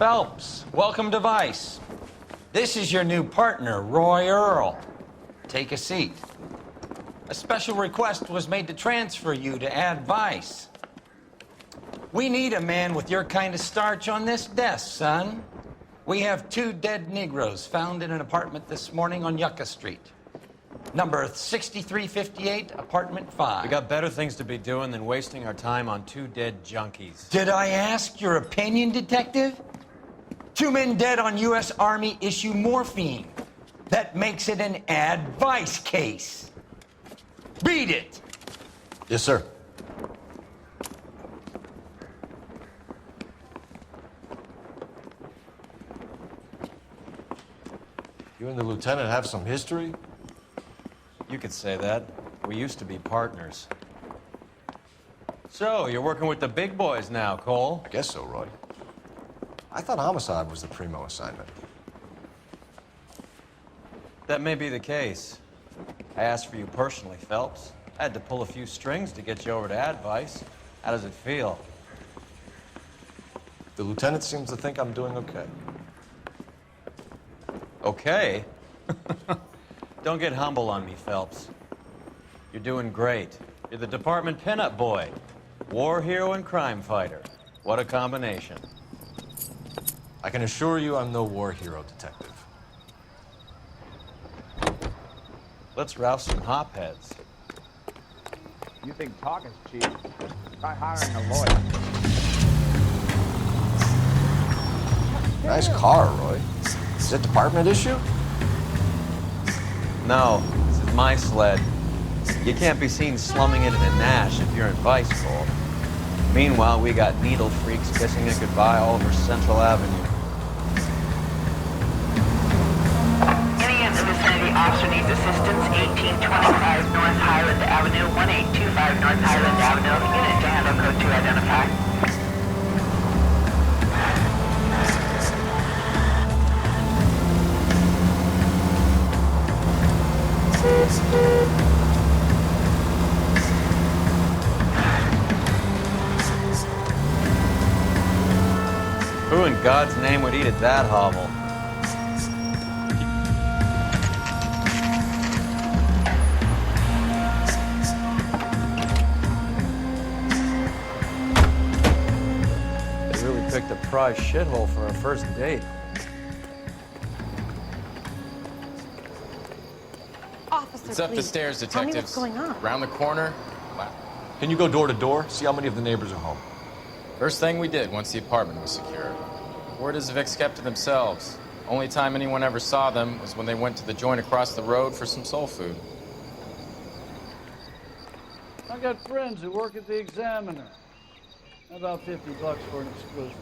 Phelps, welcome to Vice. This is your new partner, Roy Earl. Take a seat. A special request was made to transfer you to Ad Vice. We need a man with your kind of starch on this desk, son. We have 2 dead Negroes found in an apartment this morning on Yucca Street. Number 6358, apartment 5. We got better things to be doing than wasting our time on 2 dead junkies. Did I ask your opinion, detective? 2 men dead on U.S. Army issue morphine. That makes it an Ad Vice case. Beat it! Yes, sir. You and the lieutenant have some history? You could say that. We used to be partners. So, you're working with the big boys now, Cole? I guess so, Roy. I thought homicide was the primo assignment. That may be the case. I asked for you personally, Phelps. I had to pull a few strings to get you over to Ad Vice. How does it feel? The lieutenant seems to think I'm doing okay. Okay? Don't get humble on me, Phelps. You're doing great. You're the department pinup boy. War hero and crime fighter. What a combination. I can assure you I'm no war hero, detective. Let's rouse some hopheads. You think talk is cheap? Try hiring a lawyer. Nice car, Roy. Is it department issue? No, this is my sled. You can't be seen slumming it in a Nash if you're in Vice, Cole. Meanwhile, we got needle freaks kissing it goodbye all over Central Avenue. Any in the vicinity officer needs assistance, 1825 North Highland Avenue, 1825 North Highland Avenue. Unit to handle code 2 identified. Who in God's name would eat at that hovel? They really picked a prize shithole for our first date. Officer, It's up the please. stairs, Tell me detectives. what's going on. Around the corner. Wow. Can you go door to door, see how many of the neighbors are home? First thing we did once the apartment was secure. Word is the Vicks kept to themselves. Only time anyone ever saw them was when they went to the joint across the road for some soul food. I got friends who work at the Examiner. About $50 for an exclusive.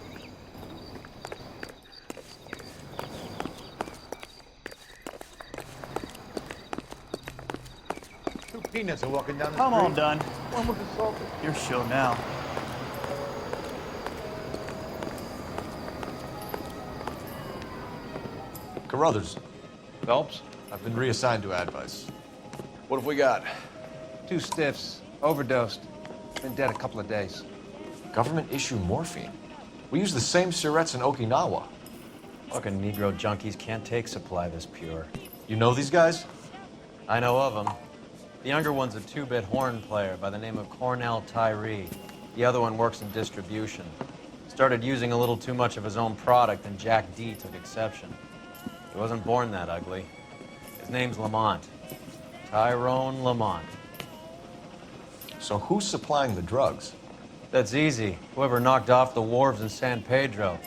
Two peanuts are walking down the Come street. on, Dunn. One with the salt. Your show now. Carruthers, Phelps? I've been reassigned to Ad Vice. What have we got? 2 stiffs. Overdosed. Been dead a couple of days. Government issue morphine. We use the same syrettes in Okinawa. Fucking Negro junkies can't take supply this pure. You know these guys? I know of them. The younger one's a 2-bit horn player by the name of Cornell Tyree. The other one works in distribution. Started using a little too much of his own product, and Jack D took exception. He wasn't born that ugly. His name's Lamont. Tyrone Lamont. So who's supplying the drugs? That's easy. Whoever knocked off the wharves in San Pedro.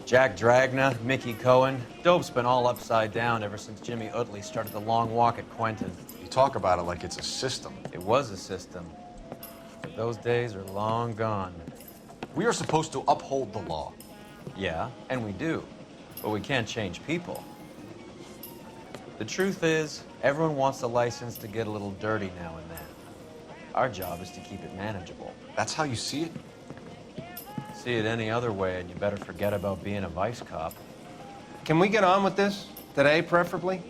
Jack Dragna, Mickey Cohen. Dope's been all upside down ever since Jimmy Utley started the long walk at Quentin. You talk about it like it's a system. It was a system. But those days are long gone. We are supposed to uphold the law. Yeah, and we do. But we can't change people. The truth is, everyone wants a license to get a little dirty now and then. Our job is to keep it manageable. That's how you see it? See it any other way, and you better forget about being a vice cop. Can we get on with this? Today, preferably?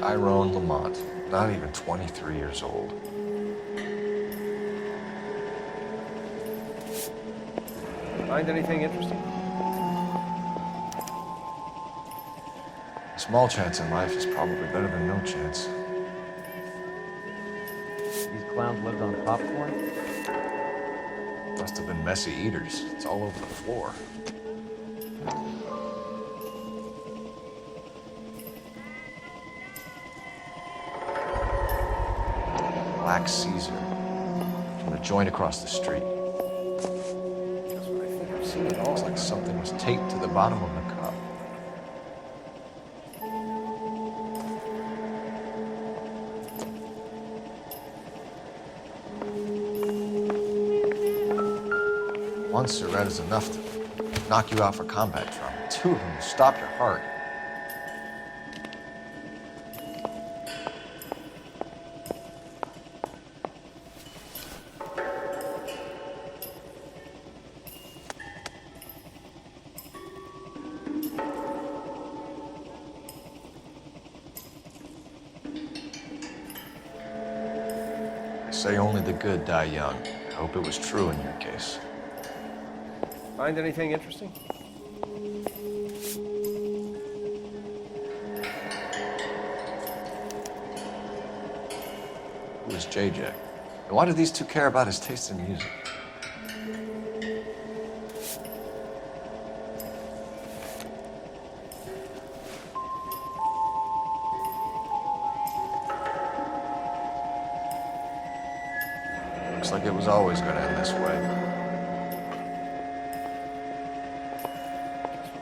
Tyrone Lamont, not even 23 years old. Find anything interesting? A small chance in life is probably better than no chance. These clowns lived on popcorn? Must have been messy eaters. It's all over the floor. Black Caesar from the joint across the street. That's what I think I've seen it all. Looks like something was taped to the bottom of the cup. One cigarette is enough to knock you out for combat trauma. Two of them will stop your heart. They say only the good die young. I hope it was true in your case. Find anything interesting? Who is JJ? And why do these two care about his taste in music? Looks like it was always going to end this way.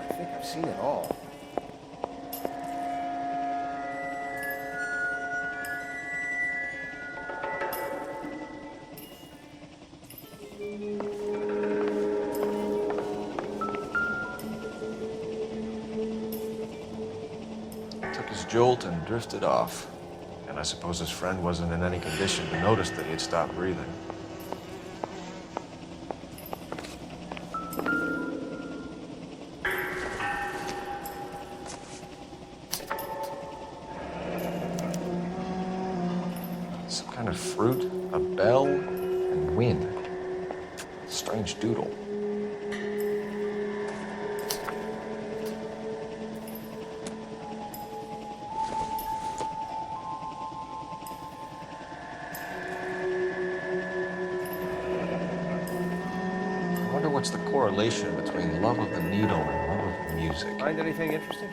I think I've seen it all. Took his jolt and drifted off. And I suppose his friend wasn't in any condition to notice that he had stopped breathing. Some kind of fruit, a bell, and wind. Strange doodle. I wonder what's the correlation between love of the needle and love of music. Find anything interesting?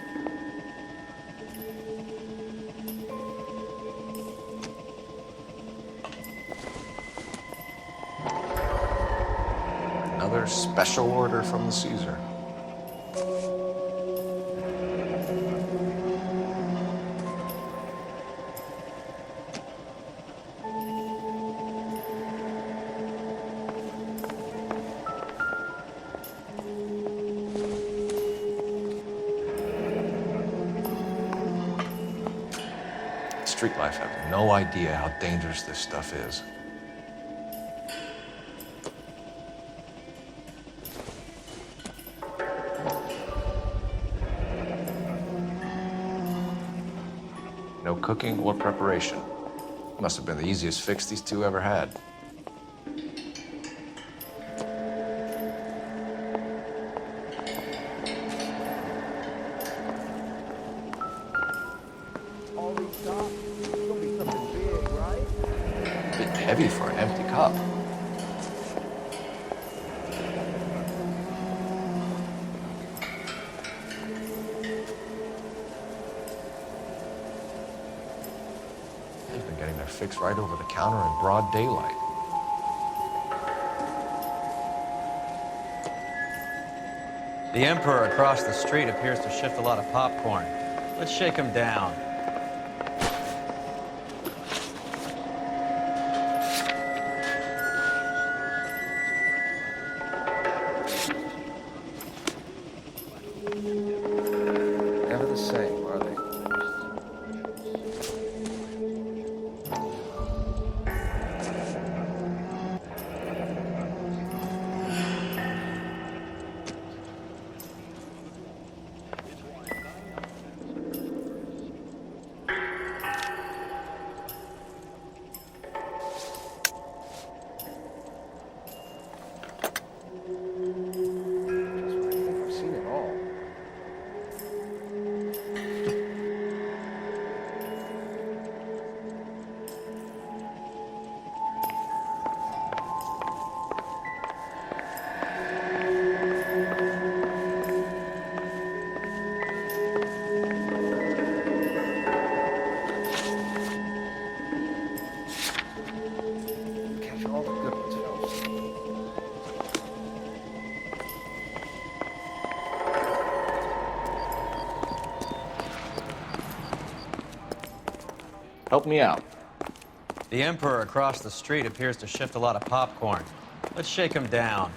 Another special order from the Caesar. Street life have no idea how dangerous this stuff is. No cooking or preparation. Must have been the easiest fix these two ever had. All these stops, it's gonna be something big, right? A bit heavy for an empty cup. They've been getting their fix right over the counter in broad daylight. The Emperor across the street appears to shift a lot of popcorn. Let's shake him down. Never the same, are they? Good ones, Phelps. Help me out. The Emperor across the street appears to shift a lot of popcorn. Let's shake him down.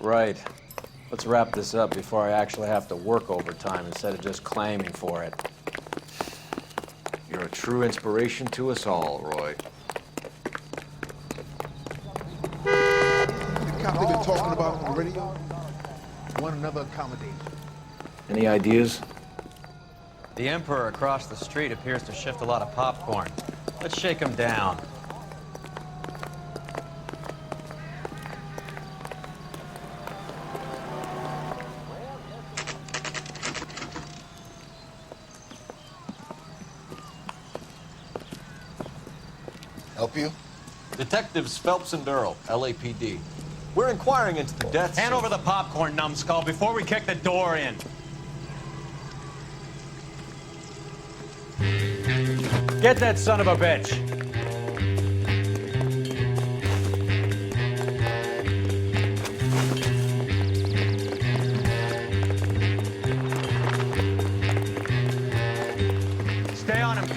Right. Let's wrap this up before I actually have to work overtime instead of just claiming for it. You're a true inspiration to us all, Roy. The cop they've been talking about on the radio? Want another accommodation. Any ideas? The Emperor across the street appears to shift a lot of popcorn. Let's shake him down. Help you? Detectives Phelps and Earl, LAPD. We're inquiring into the deaths. Hand of- over the popcorn, numbskull, before we kick the door in. Get that son of a bitch! Stay on him.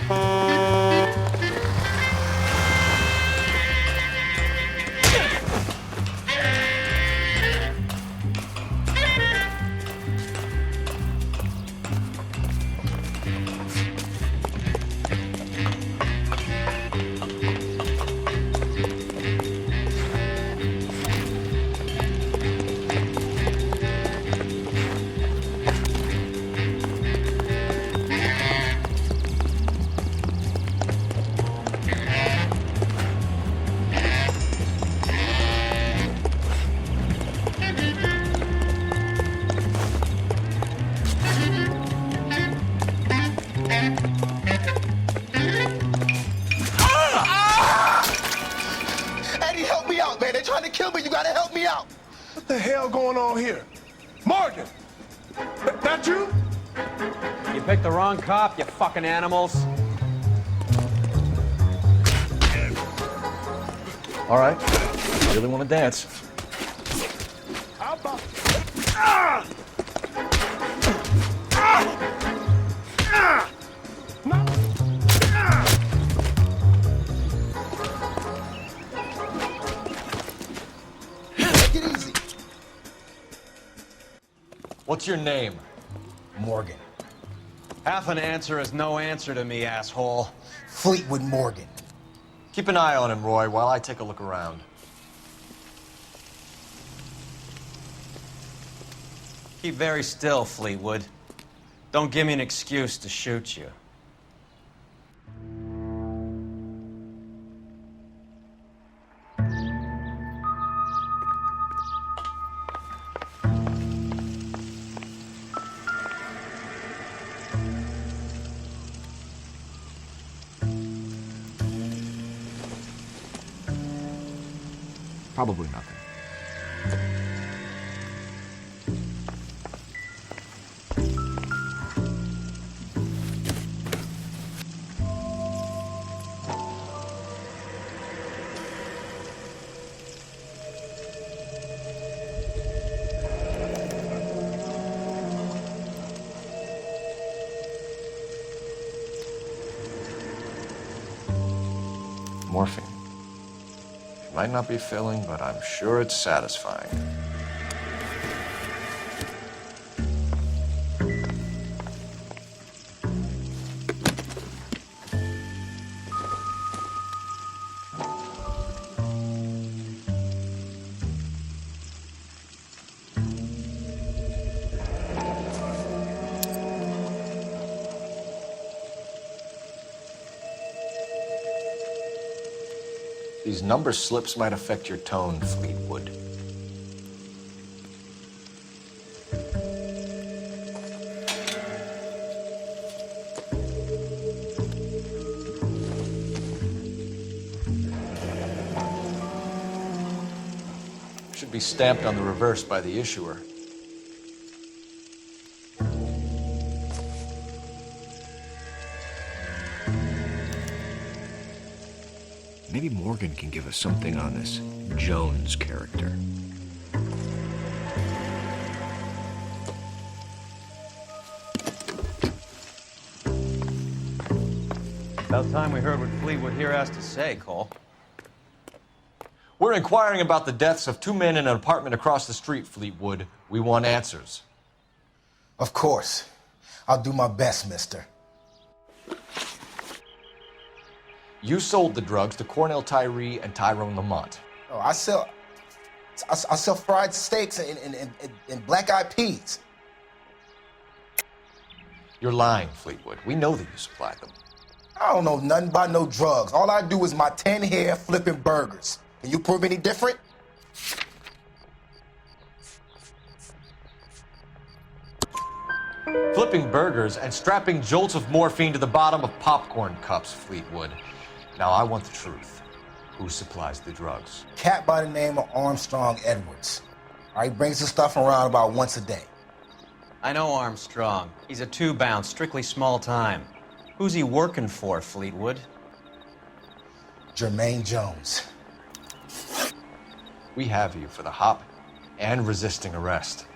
Eddie, help me out, man. They're trying to kill me. You gotta help me out. What the hell going on here? Morgan! That you? You picked the wrong cop, you fucking animals. All right. You really want to dance? How about... No. Take it easy. What's your name? Morgan. Half an answer is no answer to me, asshole. Fleetwood Morgan. Keep an eye on him, Roy, while I take a look around. Keep very still, Fleetwood. Don't give me an excuse to shoot you. Probably nothing. Morphine. It might not be filling, but I'm sure it's satisfying. These number slips might affect your tone, Fleetwood. be stamped on the reverse by the issuer. Maybe Morgan can give us something on this Jones character. About time we heard what Fleetwood here has to say, Cole. We're inquiring about the deaths of 2 men in an apartment across the street, Fleetwood. We want answers. Of course. I'll do my best, mister. You sold the drugs to Cornell Tyree and Tyrone Lamont. Oh, I sell fried steaks and black-eyed peas. You're lying, Fleetwood. We know that you supplied them. I don't know nothing about no drugs. All I do is my 10 hair flipping burgers. Can you prove any different? Flipping burgers and strapping jolts of morphine to the bottom of popcorn cups, Fleetwood. Now, I want the truth. Who supplies the drugs? Cat by the name of Armstrong Edwards. He brings the stuff around about once a day. I know Armstrong. He's a two-bound, strictly small time. Who's he working for, Fleetwood? Jermaine Jones. We have you for the hop and resisting arrest.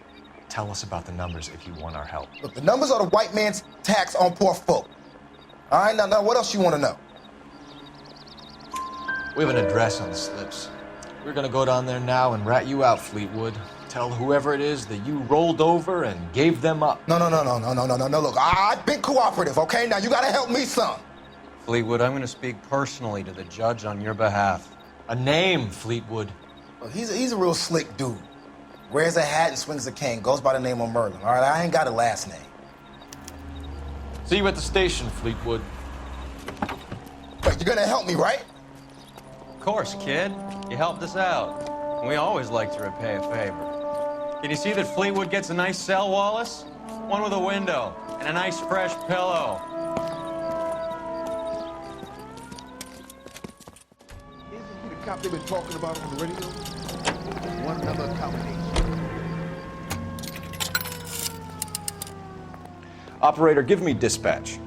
Tell us about the numbers if you want our help. Look, the numbers are the white man's tax on poor folk. All right, now what else you want to know? We have an address on the slips. We're gonna go down there now and rat you out, Fleetwood. Tell whoever it is that you rolled over and gave them up. No. Look, I've been cooperative, okay? Now you gotta help me some. Fleetwood, I'm gonna speak personally to the judge on your behalf. A name, Fleetwood. Look, he's a real slick dude. Wears a hat and swings a cane. Goes by the name of Merlin. All right, I ain't got a last name. See you at the station, Fleetwood. But you're gonna help me, right? Of course, kid. You helped us out. And we always like to repay a favor. Can you see that Fleetwood gets a nice cell, Wallace? One with a window and a nice fresh pillow. Isn't he the cop they've been talking about on the radio? One number combination. Operator, give me dispatch.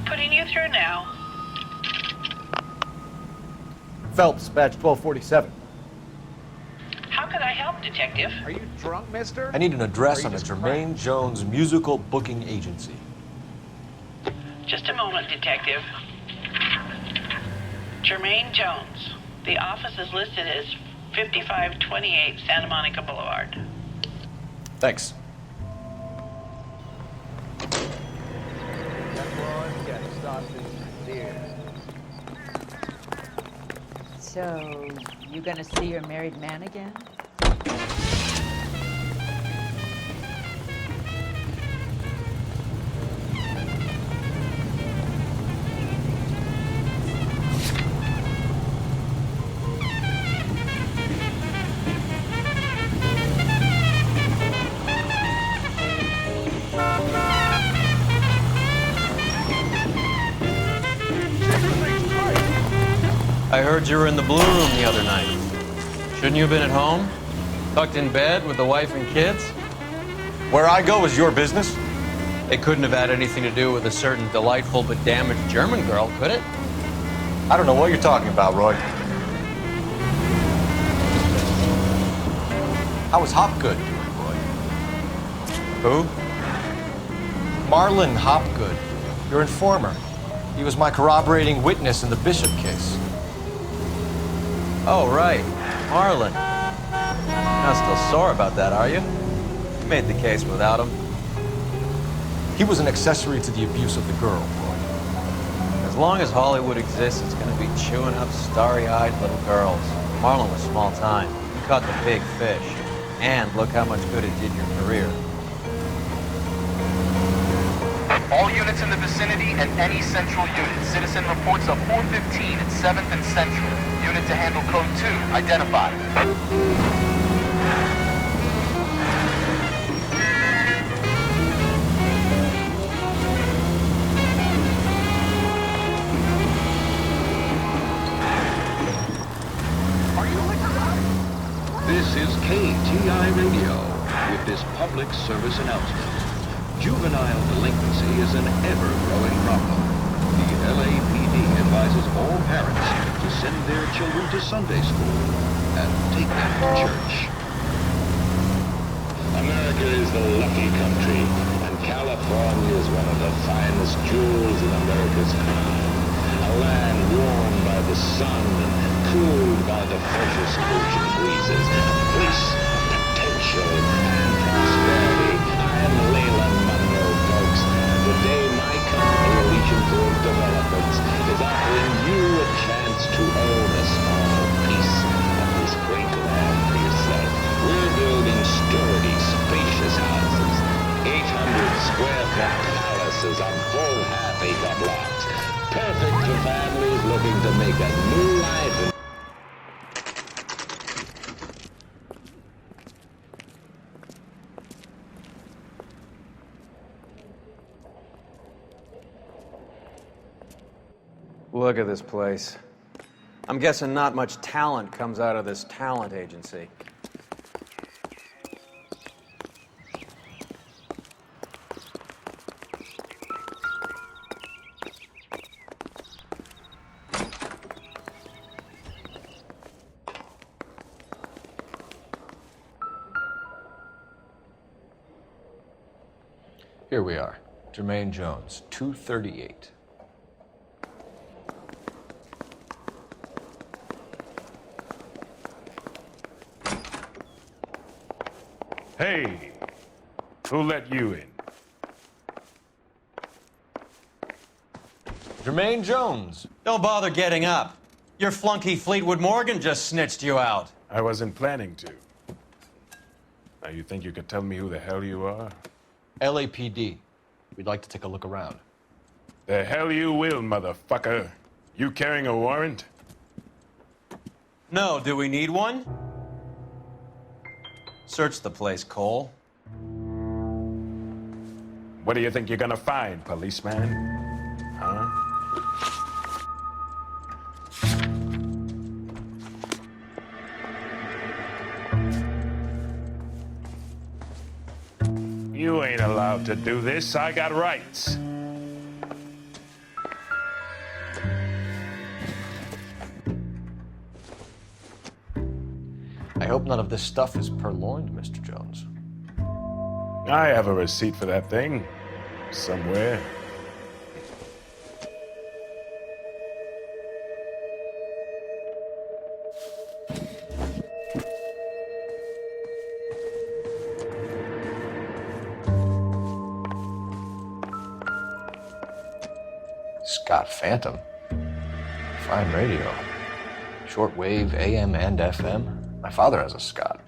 Putting you through now. Phelps, badge 1247. How could I help, Detective? Are you drunk, mister? I need an address Or on you a just Jermaine Jones musical booking agency. Just a moment, Detective. Jermaine Jones. The office is listed as 5528 Santa Monica Boulevard. Thanks. So, you gonna see your married man again? I heard you were in the Blue Room the other night. Shouldn't you have been at home? Tucked in bed with the wife and kids? Where I go is your business? It couldn't have had anything to do with a certain delightful but damaged German girl, could it? I don't know what you're talking about, Roy. How was Hopgood doing, Roy? Who? Marlon Hopgood, your informer. He was my corroborating witness in the Bishop case. Oh, right. Marlon. You're not still sore about that, are you? You made the case without him. He was an accessory to the abuse of the girl, Roy. As long as Hollywood exists, it's going to be chewing up starry-eyed little girls. Marlon was small time. You caught the big fish. And look how much good it did your career. All units in the vicinity and any central unit. Citizen reports of 415 at 7th and Central. Unit to handle code 2. Identified. this public service announcement. Juvenile delinquency is an ever-growing problem. The LAPD advises all parents to send their children to Sunday school and take them to church. America is the lucky country, and California is one of the finest jewels in America's crown. A land warmed by the sun and cooled by the freshest ocean breezes. A place of potential and prosperity. I'm Leland Monroe, folks, and today my company, Elysian Grove Developments, is offering you a chance to own a small piece of this great land for yourself. We're building sturdy, spacious houses, 800 square foot palaces on full half-acre blocks, perfect for families looking to make a new life. Look at this place. I'm guessing not much talent comes out of this talent agency. Here we are. Jermaine Jones, 238. Hey, who let you in? Jermaine Jones. Don't bother getting up. Your flunky Fleetwood Morgan just snitched you out. I wasn't planning to. Now, you think you could tell me who the hell you are? LAPD. We'd like to take a look around. The hell you will, motherfucker. You carrying a warrant? No, do we need one? Search the place, Cole. What do you think you're gonna find, policeman? Huh? You ain't allowed to do this. I got rights. I hope none of this stuff is purloined, Mr. Jones. I have a receipt for that thing. Somewhere. Scott Phantom. Fine radio. Shortwave, AM and FM. My father has a Scott.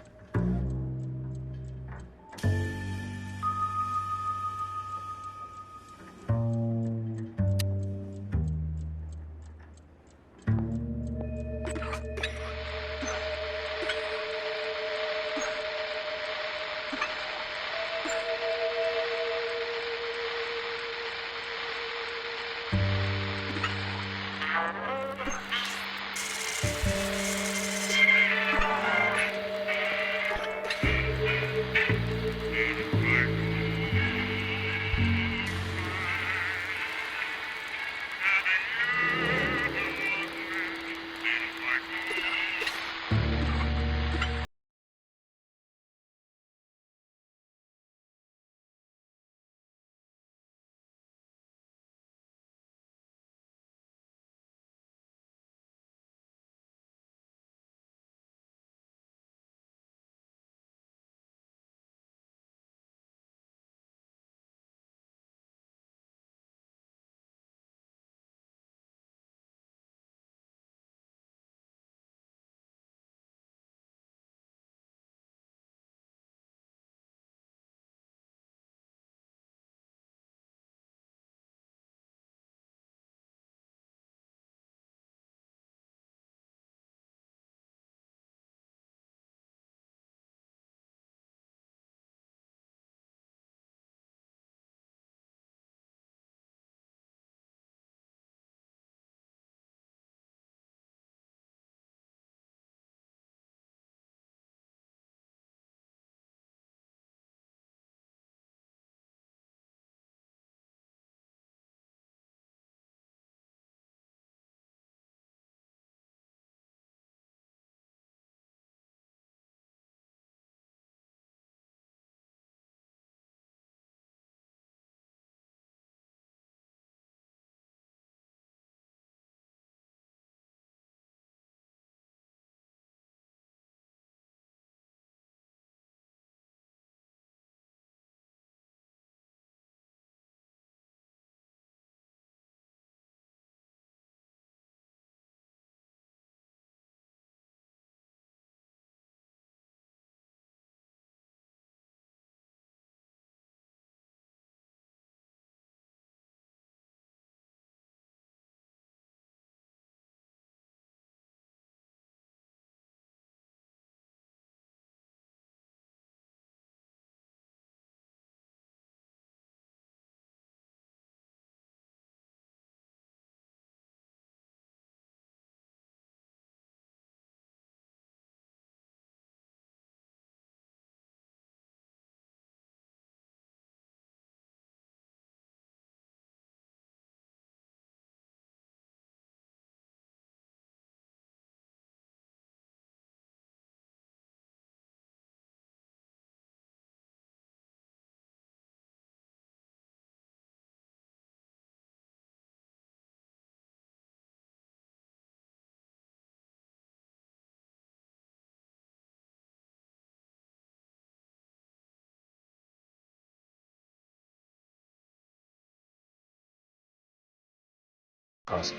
Awesome.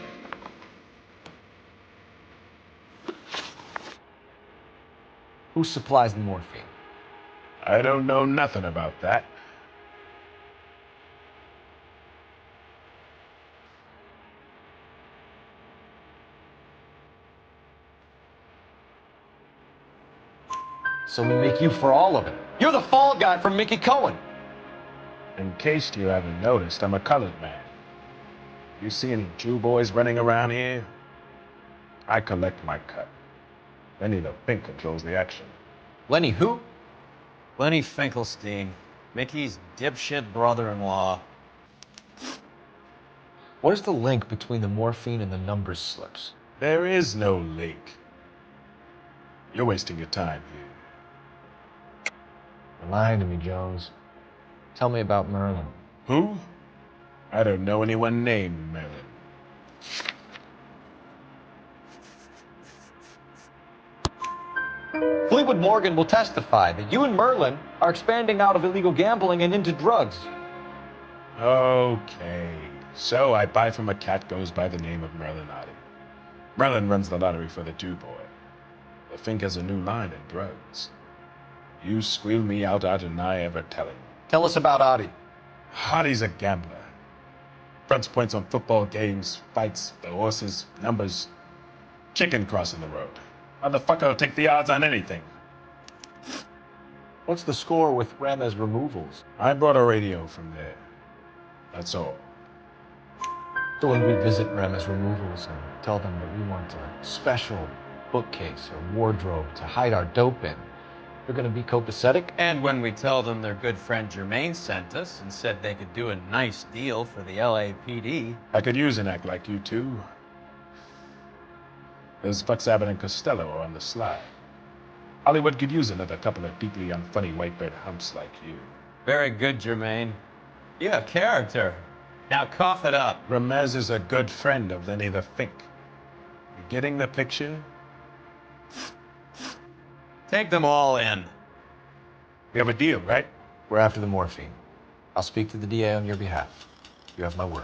Who supplies the morphine? I don't know nothing about that. So we make you for all of it. You're the fall guy from Mickey Cohen. In case you haven't noticed, I'm a colored man. You see any Jew boys running around here? I collect my cut. Lenny the Pink controls the action. Lenny who? Lenny Finkelstein, Mickey's dipshit brother-in-law. What is the link between the morphine and the numbers slips? There is no link. You're wasting your time here. You're lying to me, Jones. Tell me about Merlin. Who? I don't know anyone named Merlin. Fleetwood Morgan will testify that you and Merlin are expanding out of illegal gambling and into drugs. Okay. So I buy from a cat goes by the name of Merlinotti. Merlin runs the lottery for the Jew-boy. The Fink has a new line in drugs. You squeal me out, I deny ever telling. Tell us about Adi. Hardy's a gambler. Fronts points on football games, fights, the horses, numbers. Chicken crossing the road. Motherfucker will take the odds on anything. What's the score with Ramez removals? I brought a radio from there. That's all. So when we visit Ramez removals and tell them that we want a special bookcase or wardrobe to hide our dope in, they're gonna be copacetic? And when we tell them their good friend Jermaine sent us and said they could do a nice deal for the LAPD. I could use an act like you two. There's Fox Abbott and Costello are on the slide. Hollywood could use another couple of deeply unfunny white-bread humps like you. Very good, Jermaine. You have character. Now cough it up. Ramez is a good friend of Lenny the Fink. You getting the picture? Take them all in. We have a deal, right? We're after the morphine. I'll speak to the DA on your behalf. You have my word.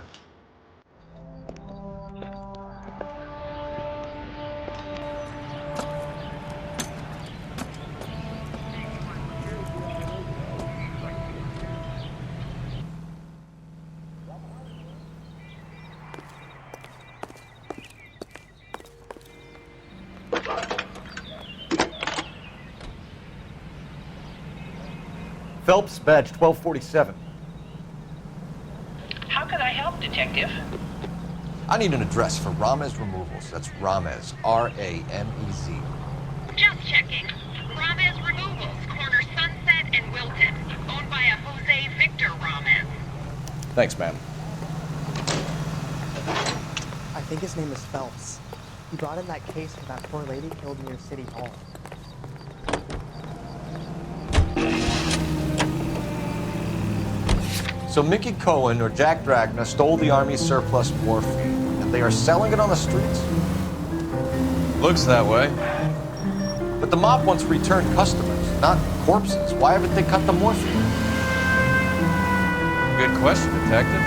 Phelps, badge 1247. How can I help, Detective? I need an address for Ramez Removals. That's Ramez, R-A-M-E-Z. Just checking. Ramez Removals, corner Sunset and Wilton. Owned by a Jose Victor Ramez. Thanks, ma'am. I think his name is Phelps. He brought in that case for that poor lady killed near City Hall. So Mickey Cohen or Jack Dragna stole the Army's surplus morphine, and they are selling it on the streets? Looks that way. But the mob wants returned customers, not corpses. Why haven't they cut the morphine? Good question, Detective.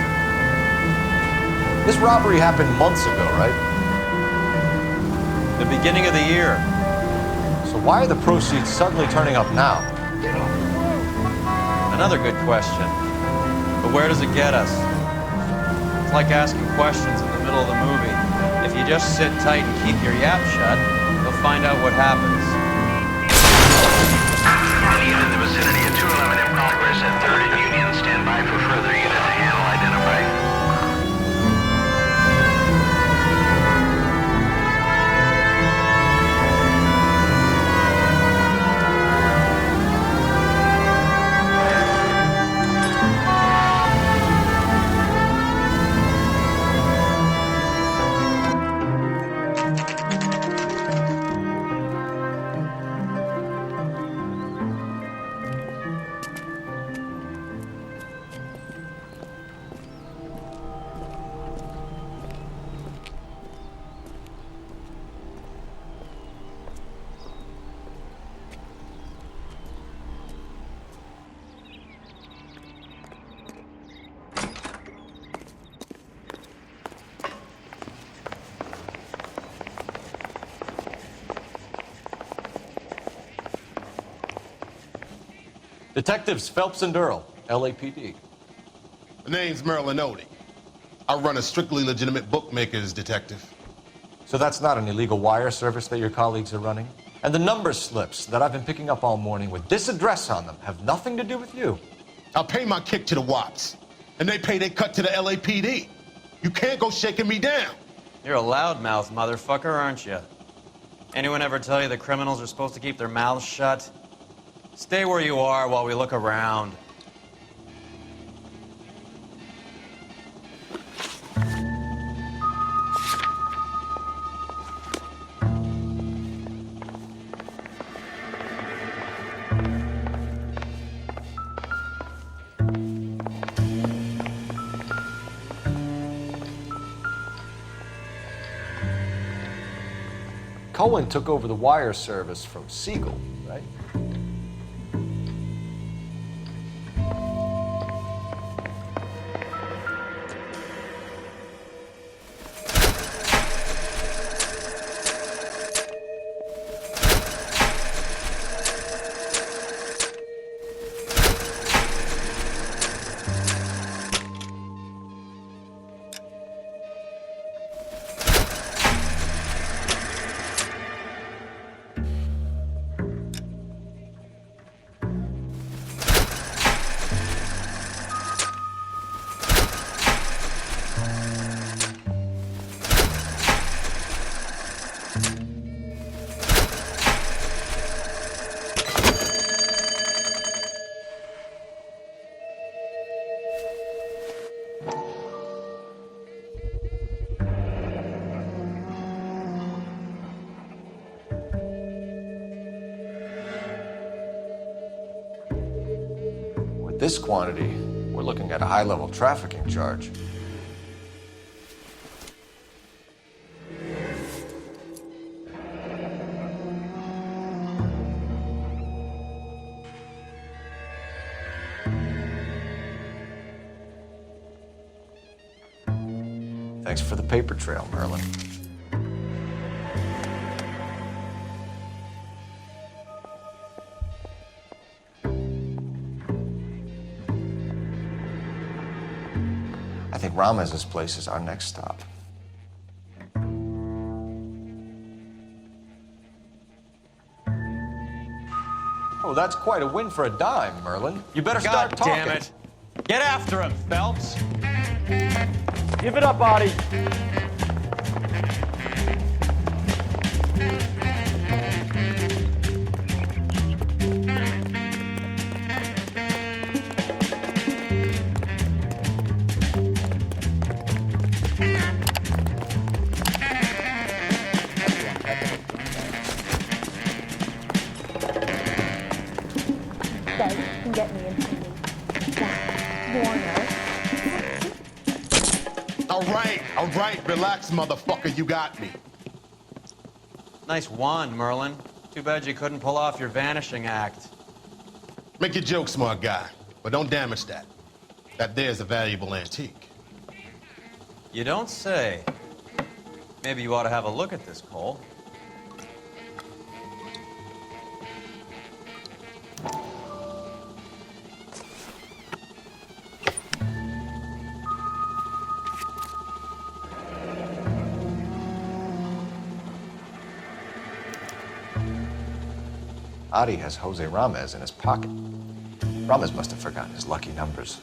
This robbery happened months ago, right? The beginning of the year. So why are the proceeds suddenly turning up now? Another good question. But where does it get us? It's like asking questions in the middle of the movie. If you just sit tight and keep your yap shut, you'll find out what happens. Unit in the vicinity of 211 in progress at 3rd and Union. Stand by for further unit to handle identify. Detectives Phelps and Earl, LAPD. The name's Merlin Odie. I run a strictly legitimate bookmaker's detective. So that's not an illegal wire service that your colleagues are running? And the number slips that I've been picking up all morning with this address on them have nothing to do with you? I'll pay my kick to the Wops, and they pay their cut to the LAPD. You can't go shaking me down. You're a loudmouth motherfucker, aren't you? Anyone ever tell you that criminals are supposed to keep their mouths shut? Stay where you are while we look around. Cohen took over the wire service from Siegel, right? This quantity, we're looking at a high-level trafficking charge. Thanks for the paper trail, Merlin. I think Ramez's place is our next stop. Oh, that's quite a win for a dime, Merlin. You better start talking. God damn it. Get after him, Phelps. Give it up, Artie. Can get me into Warner. All right, relax, motherfucker, you got me. Nice wand, Merlin. Too bad you couldn't pull off your vanishing act. Make your joke, smart guy, but don't damage that. That there's a valuable antique. You don't say. Maybe you ought to have a look at this, Cole. Adi has Jose Ramez in his pocket. Ramez must have forgotten his lucky numbers.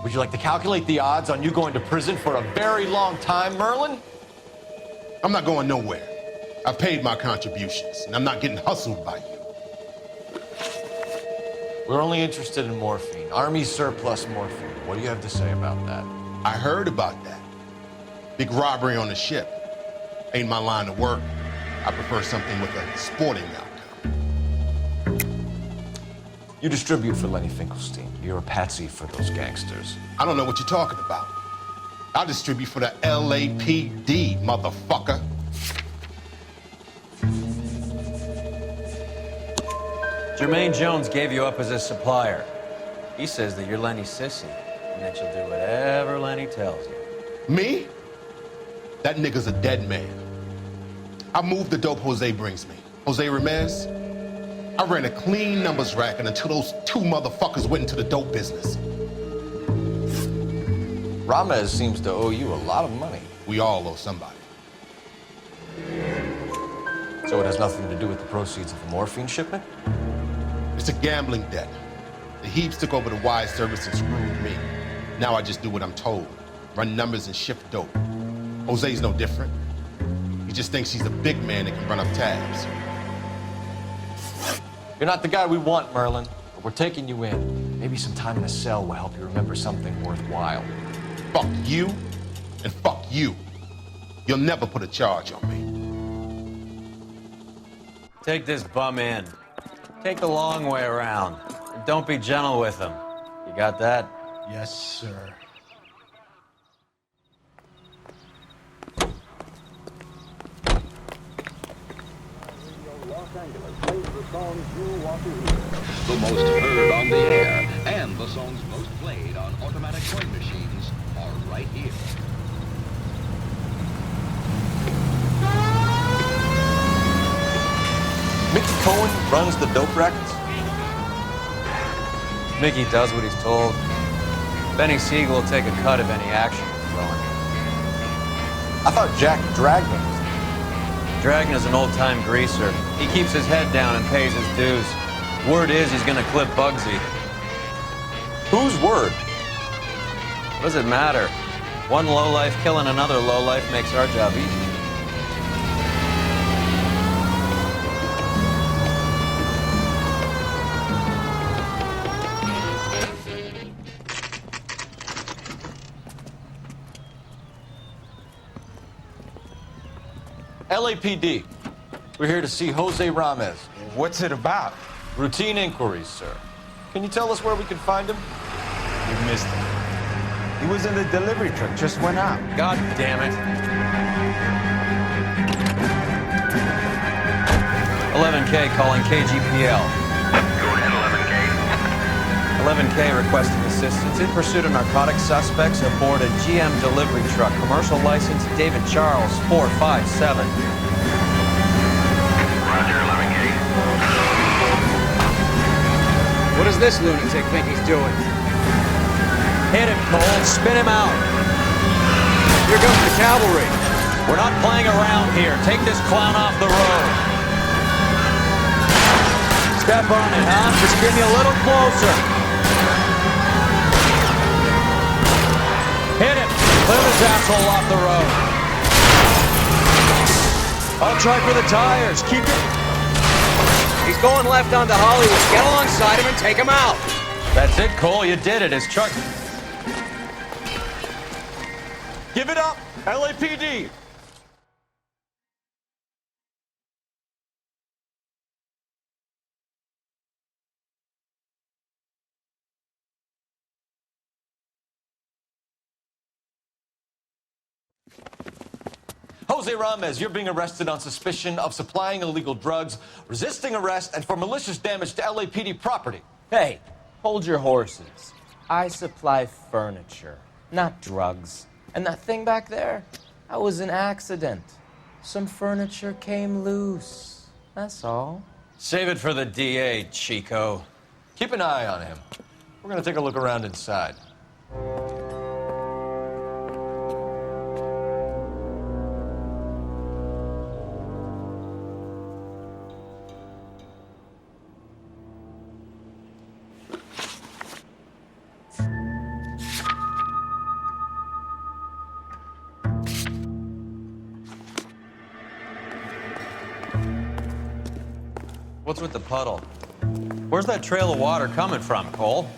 Would you like to calculate the odds on you going to prison for a very long time, Merlin? I'm not going nowhere. I've paid my contributions, and I'm not getting hustled by you. We're only interested in morphine. Army surplus morphine. What do you have to say about that? I heard about that. Big robbery on the ship. Ain't my line of work. I prefer something with a sporting outcome. You distribute for Lenny Finkelstein. You're a patsy for those gangsters. I don't know what you're talking about. I distribute for the LAPD, motherfucker. Jermaine Jones gave you up as his supplier. He says that you're Lenny's sissy. and that you'll do whatever Lenny tells you. Me? That nigga's a dead man. I moved the dope Jose brings me. Jose Ramirez? I ran a clean numbers racket until those two motherfuckers went into the dope business. Ramez seems to owe you a lot of money. We all owe somebody. So it has nothing to do with the proceeds of the morphine shipment? It's a gambling debt. The Heaps took over the wire service and screwed me. Now I just do what I'm told. Run numbers and shift dope. Jose's no different. He just thinks he's a big man that can run up tabs. You're not the guy we want, Merlin, but we're taking you in. Maybe some time in a cell will help you remember something worthwhile. Fuck you, and fuck you. You'll never put a charge on me. Take this bum in. Take the long way around. And don't be gentle with him. You got that? Yes, sir. Los Angeles plays the songs you want to hear. The most heard on the air and the songs most played on automatic coin machines are right here. Mickey Cohen runs the dope rackets? Mickey does what he's told. Benny Siegel will take a cut of any action he's throwing. I thought Jack Dragna was Dragna's an old-time greaser. He keeps his head down and pays his dues. Word is he's gonna clip Bugsy. Whose word? What does it matter? One lowlife killing another lowlife makes our job easy. LAPD. We're here to see Jose Ramez. What's it about? Routine inquiries, sir. Can you tell us where we can find him? You missed him. He was in the delivery truck, just went out. God damn it. 11K calling KGPL. Go ahead, 11K. 11K requesting assistance in pursuit of narcotic suspects aboard a GM delivery truck. Commercial license David Charles 457. Roger, 11K. What does this lunatic think he's doing? Hit him, Cole. Spin him out. Here comes the cavalry. We're not playing around here. Take this clown off the road. Step on it, huh? Just give me a little closer. Hit him. Clear this asshole off the road. I'll try for the tires. Keep it. He's going left onto Hollywood. Get alongside him and take him out. That's it, Cole. You did it. His truck. Give it up, LAPD. Jose Ramez, you're being arrested on suspicion of supplying illegal drugs, resisting arrest, and for malicious damage to LAPD property. Hey, hold your horses. I supply furniture, not drugs. And that thing back there, that was an accident. Some furniture came loose. That's all. Save it for the DA, Chico. Keep an eye on him. We're gonna take a look around inside. What's with the puddle? Where's that trail of water coming from, Cole?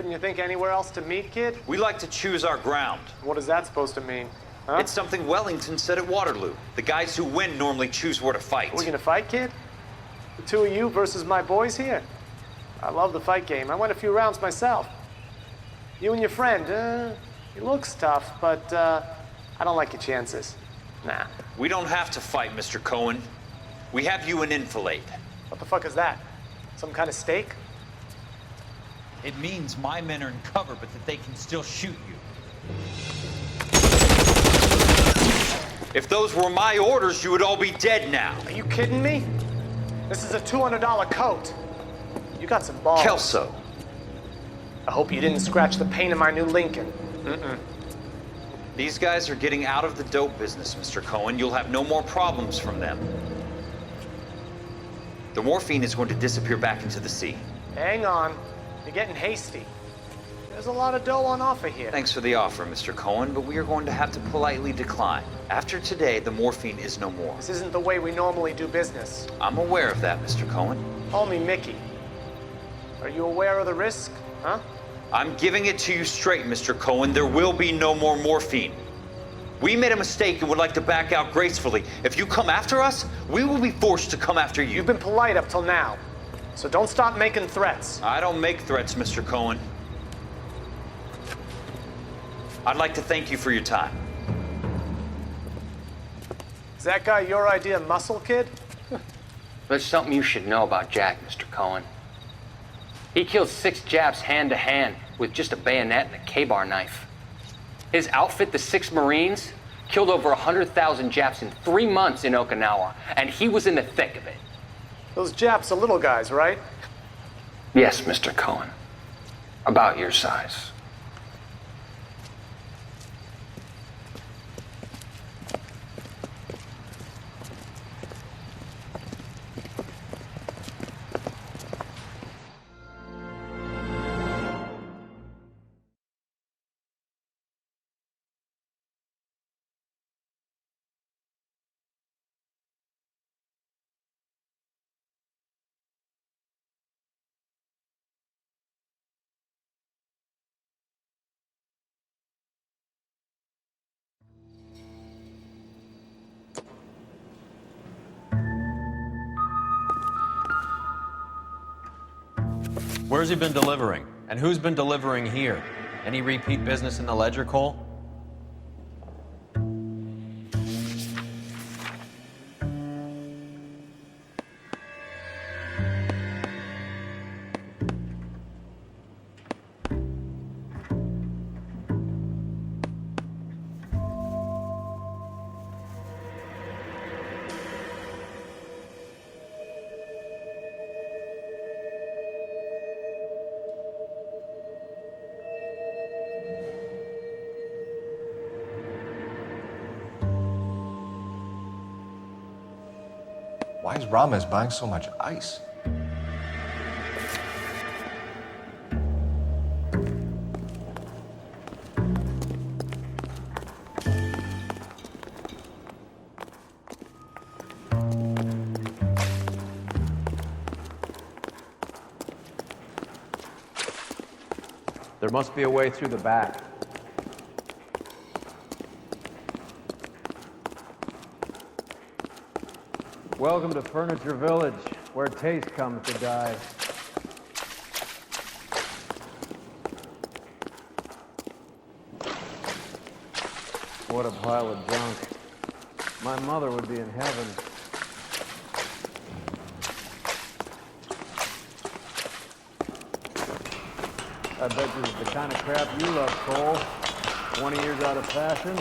Couldn't you think anywhere else to meet, kid? We like to choose our ground. What is that supposed to mean? Huh? It's something Wellington said at Waterloo. The guys who win normally choose where to fight. Are we gonna fight, kid? The two of you versus my boys here? I love the fight game. I went a few rounds myself. You and your friend, he looks tough, but I don't like your chances. Nah. We don't have to fight, Mr. Cohen. We have you in enfilade. What the fuck is that? Some kind of steak? It means my men are in cover, but that they can still shoot you. If those were my orders, you would all be dead now. Are you kidding me? This is a $200 coat. You got some balls. Kelso. I hope you didn't scratch the paint of my new Lincoln. These guys are getting out of the dope business, Mr. Cohen. You'll have no more problems from them. The morphine is going to disappear back into the sea. Hang on. You're getting hasty. There's a lot of dough on offer here. Thanks for the offer, Mr. Cohen, but we are going to have to politely decline. After today, the morphine is no more. This isn't the way we normally do business. I'm aware of that, Mr. Cohen. Call me Mickey. Are you aware of the risk, huh? I'm giving it to you straight, Mr. Cohen. There will be no more morphine. We made a mistake and would like to back out gracefully. If you come after us, we will be forced to come after you. You've been polite up till now, so don't stop making threats. I don't make threats, Mr. Cohen. I'd like to thank you for your time. Is that guy your idea of muscle, kid? There's something you should know about Jack, Mr. Cohen. He killed 6 Japs hand-to-hand with just a bayonet and a K-bar knife. His outfit, the 6 Marines, killed over 100,000 Japs in 3 months in Okinawa, and he was in the thick of it. Those Japs are little guys, right? Yes, Mr. Cohen. About your size. Where's he been delivering? And who's been delivering here? Any repeat business in the ledger, Cole? Why is Ramos buying so much ice? There must be a way through the back. Welcome to Furniture Village, where taste comes to die. What a pile of junk. My mother would be in heaven. I bet this is the kind of crap you love, Cole. 20 years out of fashion.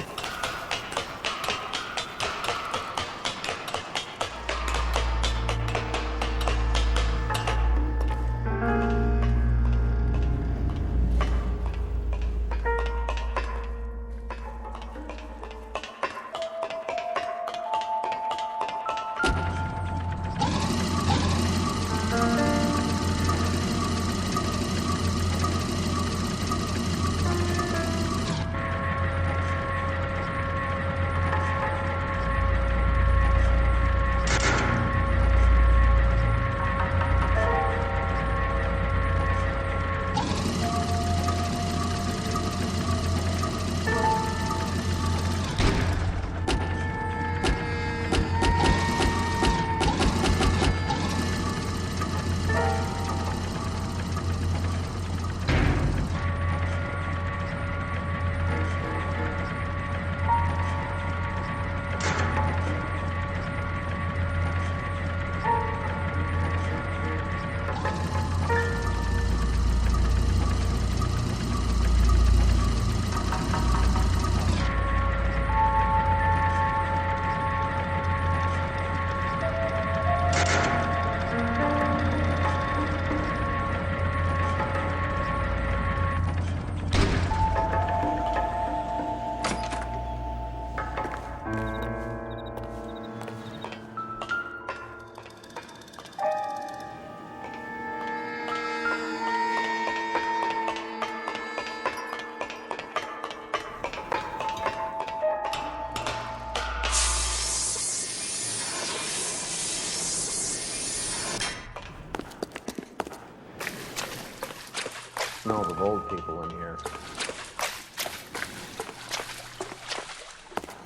Smells of old people in here.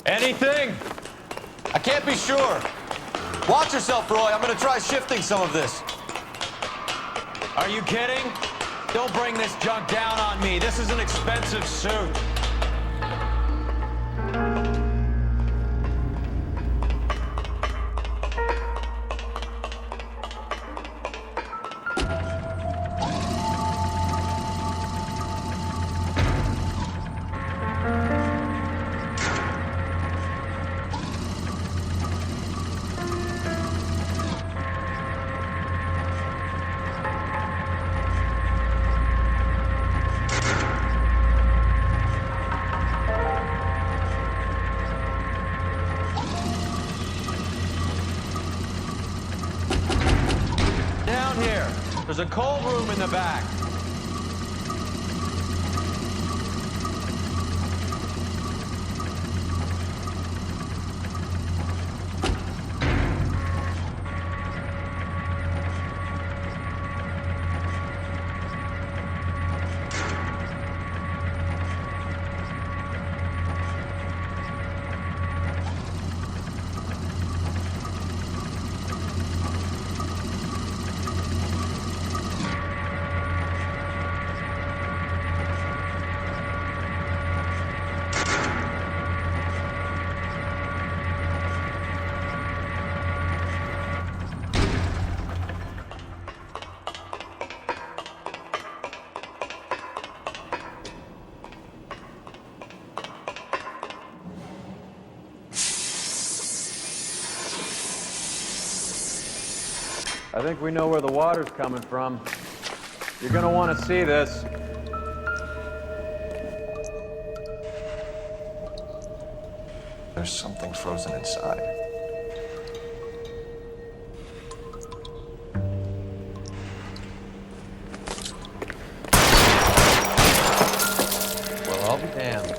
Anything? I can't be sure. Watch yourself, Roy. I'm gonna try shifting some of this. Are you kidding? Don't bring this junk down on me. This is an expensive suit. There's a cold room in the back. I think we know where the water's coming from. You're gonna want to see this. There's something frozen inside. Well, I'll be damned.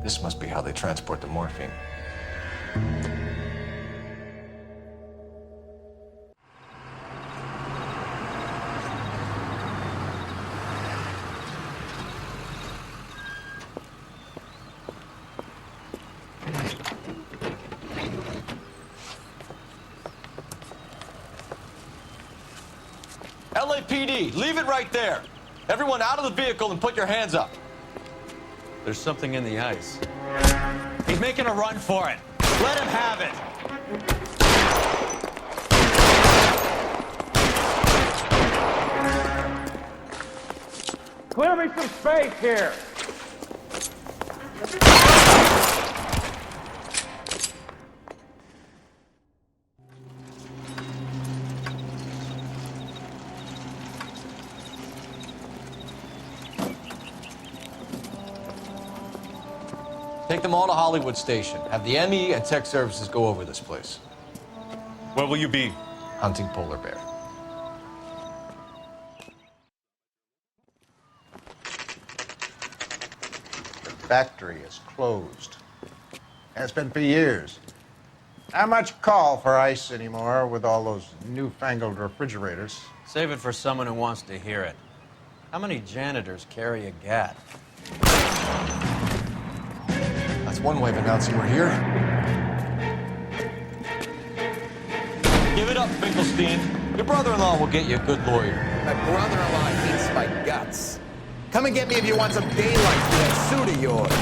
This must be how they transport the morphine. LAPD, leave it right there. Everyone out of the vehicle and put your hands up. There's something in the ice. He's making a run for it. Let him have it. Clear me some space here. Take them all to Hollywood Station. Have the ME and tech services go over this place. Where will you be? Hunting polar bear. The factory is closed. Has been for years. Not much call for ice anymore with all those newfangled refrigerators. Save it for someone who wants to hear it. How many janitors carry a gat? That's one way of announcing we're here. Give it up, Finkelstein. Your brother-in-law will get you a good lawyer. My brother-in-law hates my guts. Come and get me if you want some daylight for that suit of yours.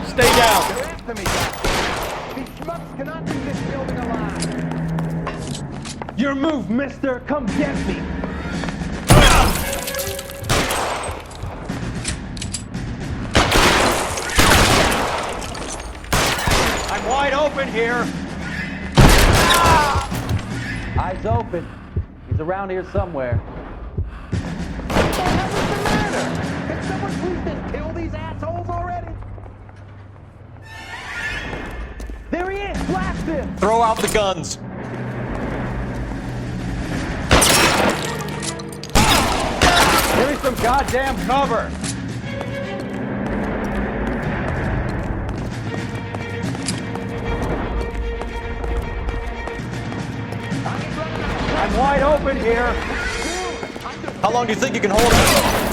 Stay down. They're after me, Doctor. These schmucks cannot leave this building alive. Your move, mister. Come get me. I'm wide open here. Eyes open. He's around here somewhere. What the hell is the matter? Can someone please just kill these assholes already? There he is! Blast him! Throw out the guns. Give me some goddamn cover! I'm wide open here! How long do you think you can hold it?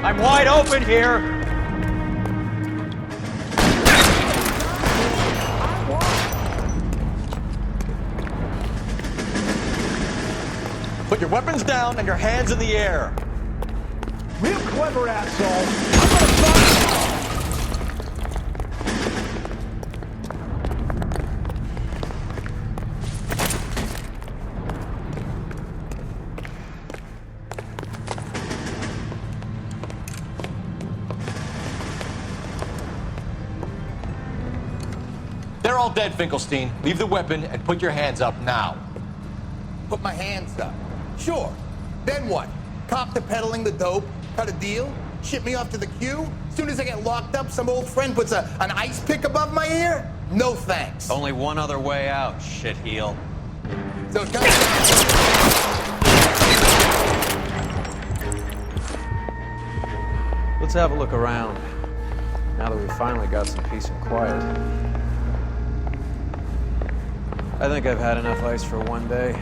I'm wide open here. Put your weapons down and your hands in the air. Real clever, asshole. They're all dead, Finkelstein. Leave the weapon and put your hands up now. Put my hands up. Sure. Then what? Cop to peddling the dope? Cut a deal? Ship me off to the queue? Soon as I get locked up, some old friend puts an ice pick above my ear? No thanks. Only one other way out, shitheel. So come Let's have a look around, now that we've finally got some peace and quiet. I think I've had enough ice for one day,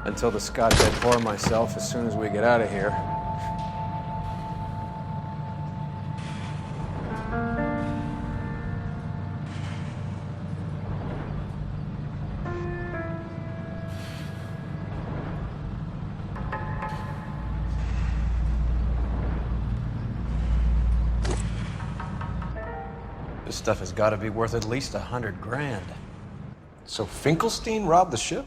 until the scotch I pour myself as soon as we get out of here. This stuff has got to be worth at least $100 grand. So Finkelstein robbed the ship?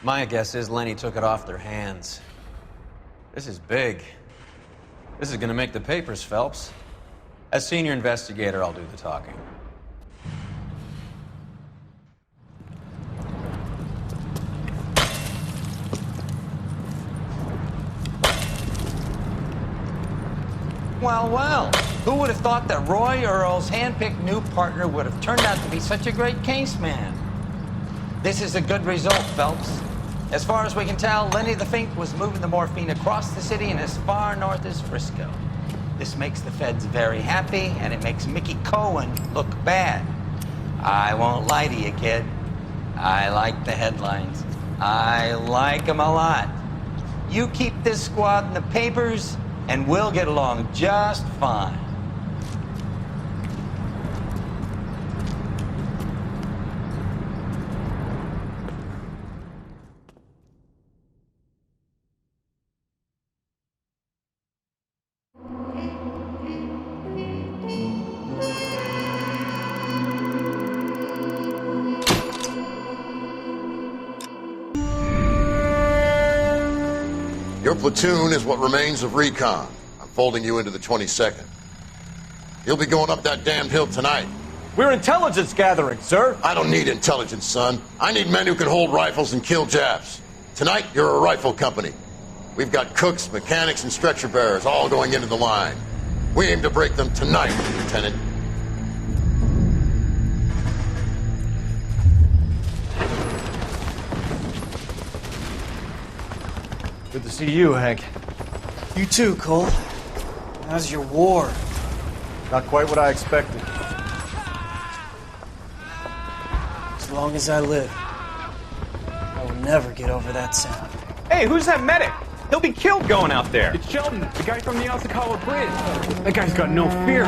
My guess is Lenny took it off their hands. This is big. This is gonna make the papers, Phelps. As senior investigator, I'll do the talking. Well, well, who would have thought that Roy Earl's hand-picked new partner would have turned out to be such a great case man? This is a good result, Phelps. As far as we can tell, Lenny the Fink was moving the morphine across the city and as far north as Frisco. This makes the feds very happy, and it makes Mickey Cohen look bad. I won't lie to you, kid. I like the headlines. I like them a lot. You keep this squad in the papers, and we'll get along just fine. Your platoon is what remains of recon. I'm folding you into the 22nd. You'll be going up that damned hill tonight. We're intelligence gathering, sir. I don't need intelligence, son. I need men who can hold rifles and kill Japs. Tonight, you're a rifle company. We've got cooks, mechanics, and stretcher bearers all going into the line. We aim to break them tonight, Lieutenant. Good to see you, Hank. You too, Cole. How's your war? Not quite what I expected. As long as I live, I will never get over that sound. Hey, who's that medic? He'll be killed going out there. It's Sheldon, the guy from the Asakawa Bridge. That guy's got no fear.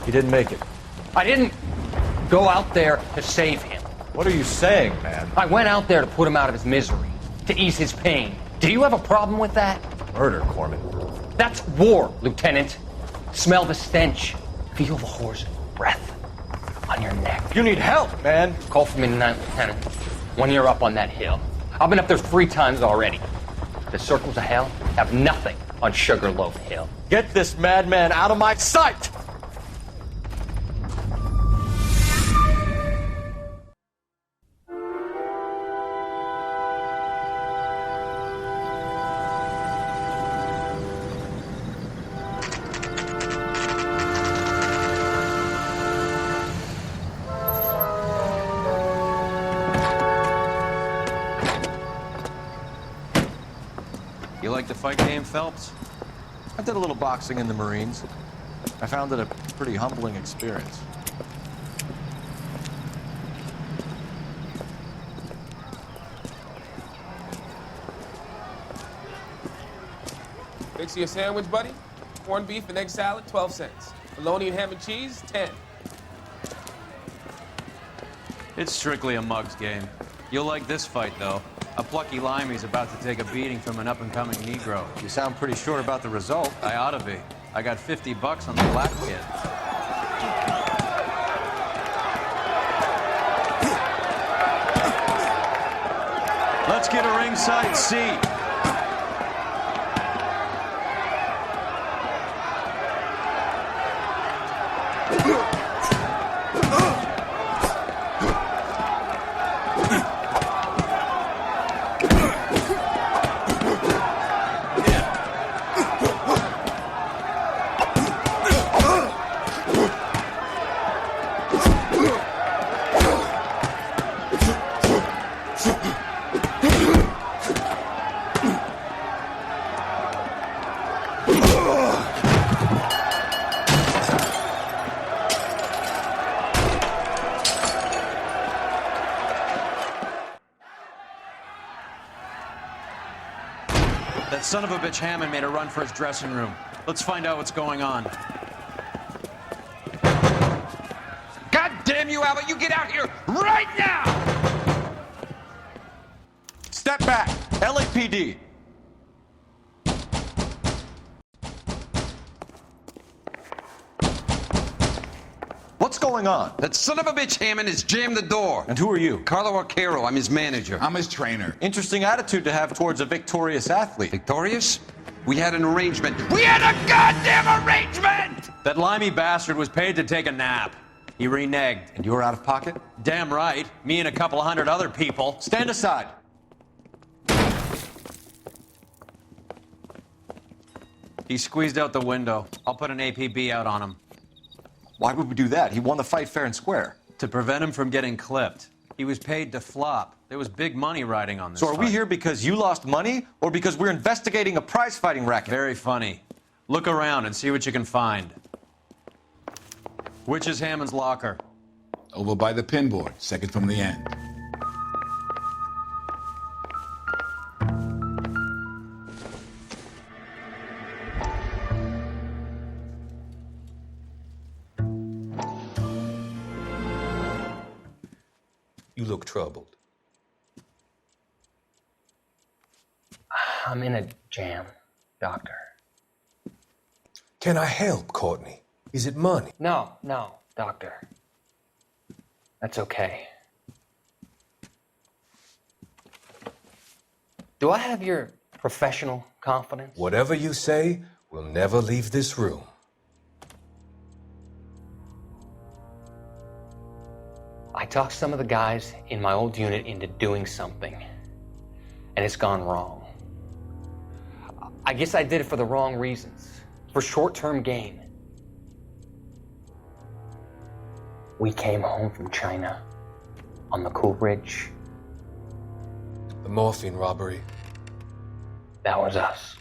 He didn't make it. I didn't go out there to save him. What are you saying, man? I went out there to put him out of his misery, to ease his pain. Do you have a problem with that? Murder, Corman. That's war, Lieutenant. Smell the stench. Feel the horse's breath on your neck. You need help, man. Call for me tonight, Lieutenant. When you're up on that hill. I've been up there 3 times already. The circles of hell have nothing on Sugarloaf Hill. Get this madman out of my sight! You like the fight game, Phelps? I did a little boxing in the Marines. I found it a pretty humbling experience. Fix you a sandwich, buddy? Corned beef and egg salad, 12 cents. Bologna and ham and cheese, 10. It's strictly a mug's game. You'll like this fight, though. A plucky limey's about to take a beating from an up-and-coming Negro. You sound pretty sure about the result. I ought to be. I got $50 on the black kid. Let's get a ringside seat. That son of a bitch Hammond made a run for his dressing room. Let's find out what's going on. God damn you, Albert! You get out here right now! Step back! LAPD! What's going on? That son of a bitch Hammond has jammed the door. And who are you? Carlo Arcaro. I'm his manager. I'm his trainer. Interesting attitude to have towards a victorious athlete. Victorious? We had an arrangement. We had a goddamn arrangement! That limey bastard was paid to take a nap. He reneged. And you were out of pocket? Damn right. Me and a couple hundred other people. Stand aside. He squeezed out the window. I'll put an APB out on him. Why would we do that? He won the fight fair and square. To prevent him from getting clipped. He was paid to flop. There was big money riding on this So are fight. we here because you lost money or because we're investigating a prize-fighting racket? Very funny. Look around and see what you can find. Which is Hammond's locker? Over by the pinboard, second from the end. You look troubled. I'm in a jam, Doctor. Can I help, Courtney? Is it money? No, Doctor. That's okay. Do I have your professional confidence? Whatever you say, we'll never leave this room. I talked some of the guys in my old unit into doing something, and it's gone wrong. I guess I did it for the wrong reasons, for short-term gain. We came home from China on the Cool Bridge. The morphine robbery. That was us.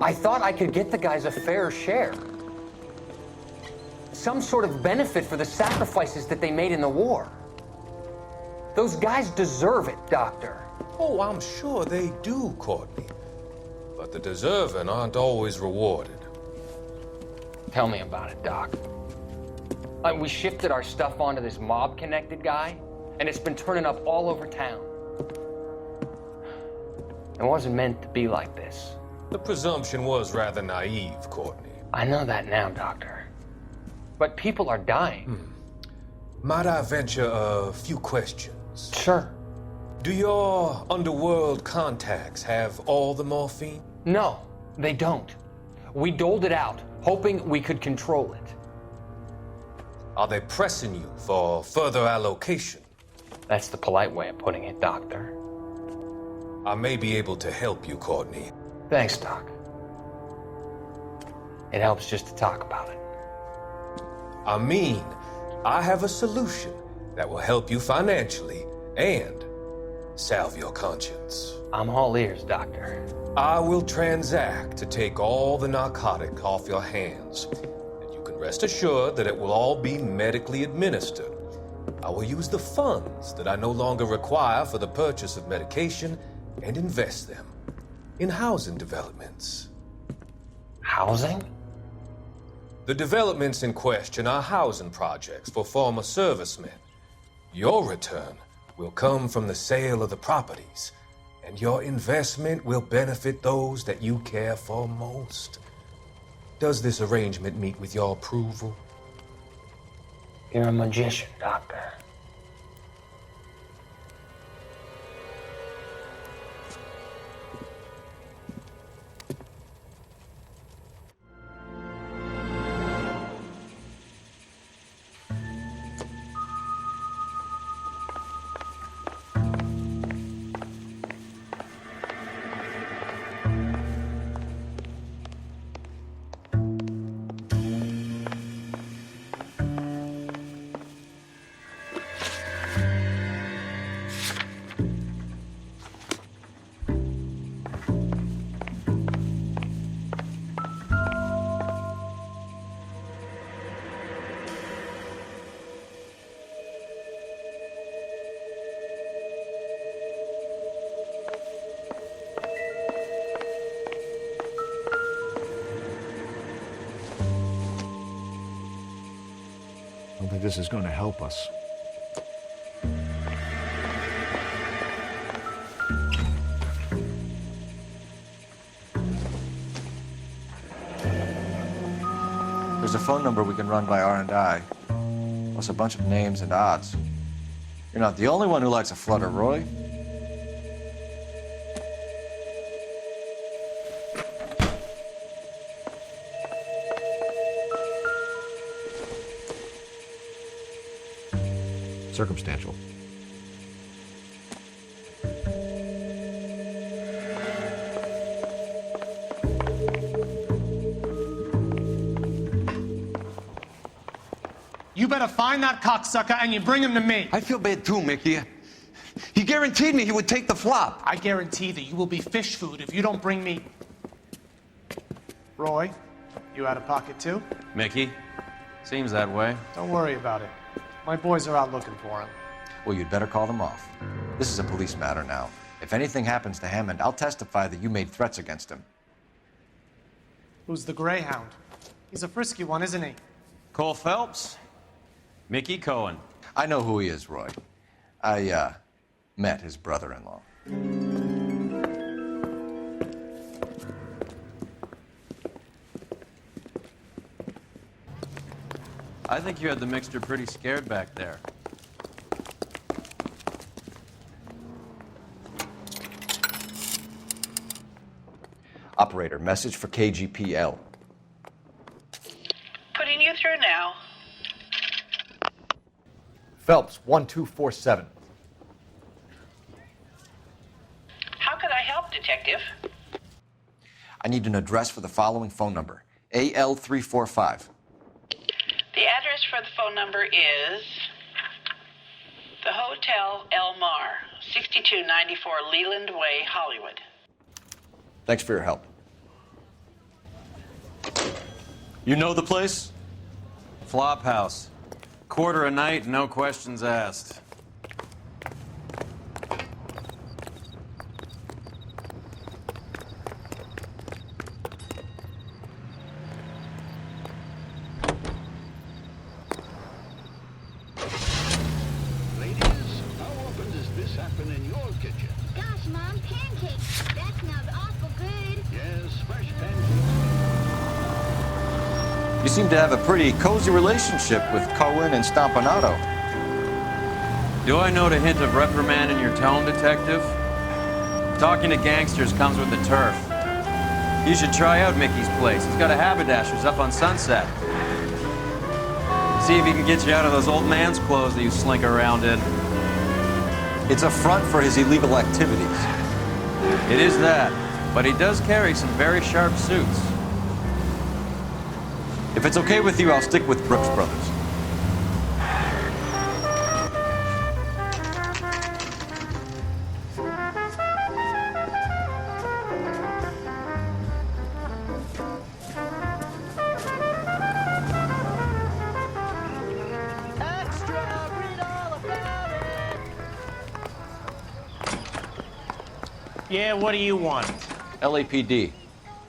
I thought I could get the guys a fair share. Some sort of benefit for the sacrifices that they made in the war. Those guys deserve it, Doctor. Oh, I'm sure they do, Courtney. But the deserving aren't always rewarded. Tell me about it, Doc. We shifted our stuff onto this mob-connected guy, and it's been turning up all over town. It wasn't meant to be like this. The presumption was rather naive, Courtney. I know that now, Doctor. But people are dying. Might I venture a few questions? Sure. Do your underworld contacts have all the morphine? No, they don't. We doled it out, hoping we could control it. Are they pressing you for further allocation? That's the polite way of putting it, Doctor. I may be able to help you, Courtney. Thanks, Doc. It helps just to talk about it. I mean, I have a solution that will help you financially and salve your conscience. I'm all ears, Doctor. I will transact to take all the narcotic off your hands. And you can rest assured that it will all be medically administered. I will use the funds that I no longer require for the purchase of medication and invest them in housing developments. Housing? The developments in question are housing projects for former servicemen. Your return will come from the sale of the properties, and your investment will benefit those that you care for most. Does this arrangement meet with your approval? You're a magician, Doctor. I don't think this is going to help us. There's a phone number we can run by R&I, plus a bunch of names and odds. You're not the only one who likes a flutter, Roy. Circumstantial. You better find that cocksucker and you bring him to me. I feel bad too, Mickey. He guaranteed me he would take the flop. I guarantee that you will be fish food if you don't bring me... Roy, you out of pocket too? Mickey, seems that way. Don't worry about it. My boys are out looking for him. Well, you'd better call them off. This is a police matter now. If anything happens to Hammond, I'll testify that you made threats against him. Who's the Greyhound? He's a frisky one, isn't he? Cole Phelps? Mickey Cohen. I know who he is, Roy. I, met his brother-in-law. I think you had the mixture pretty scared back there. Operator, message for KGPL. Putting you through now. Phelps, 1247. How could I help, Detective? I need an address for the following phone number. AL345. The address for the phone number is the Hotel El Mar, 6294 Leland Way, Hollywood. Thanks for your help. You know the place? Flop house. Quarter a night, no questions asked. this happen in your kitchen? Gosh, Mom, pancakes. That smells awful good. Yes, fresh pancakes. You seem to have a pretty cozy relationship with Cohen and Stompanato. Do I note a hint of reprimand in your tone, Detective? Talking to gangsters comes with the turf. You should try out Mickey's place. He's got a haberdasher's up on Sunset. See if he can get you out of those old man's clothes that you slink around in. It's a front for his illegal activities. It is that, but he does carry some very sharp suits. If it's okay with you, I'll stick with Brooks Brothers. Yeah, what do you want? LAPD.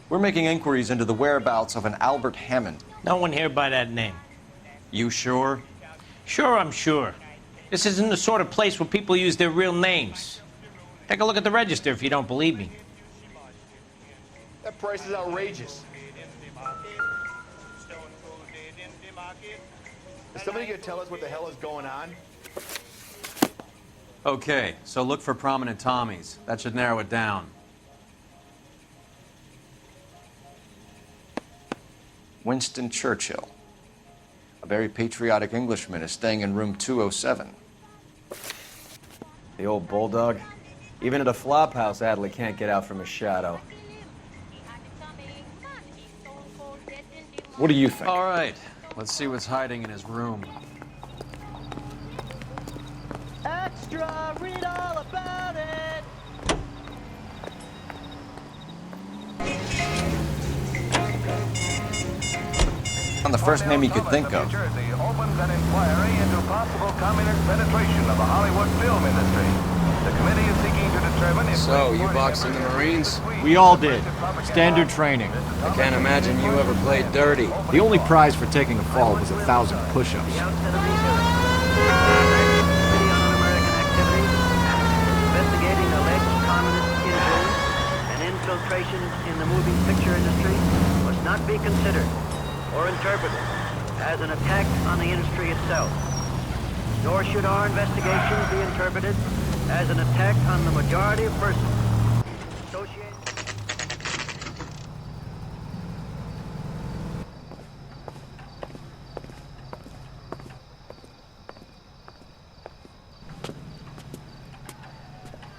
We're making inquiries into the whereabouts of an Albert Hammond. No one here by that name. You sure? Sure, I'm sure. This isn't the sort of place where people use their real names. Take a look at the register if you don't believe me. That price is outrageous. Is somebody gonna tell us what the hell is going on? Okay, so look for prominent Tommies. That should narrow it down. Winston Churchill. A very patriotic Englishman is staying in room 207. The old bulldog. Even at a flop house, Adley can't get out from his shadow. What do you think? All right, let's see what's hiding in his room. Extra, read all about it! On the first name he could think of. Jersey opens an inquiry into possible communist penetration of the Hollywood film industry. The committee is seeking to determine if... So, you boxed in the Marines? We all did. Standard training. I can't imagine you ever played dirty. The only prize for taking a fall was 1,000 push-ups. Investigating alleged communist influence and infiltration in the moving picture industry must not be considered or interpreted as an attack on the industry itself. Nor should our investigation be interpreted as an attack on the majority of persons associated.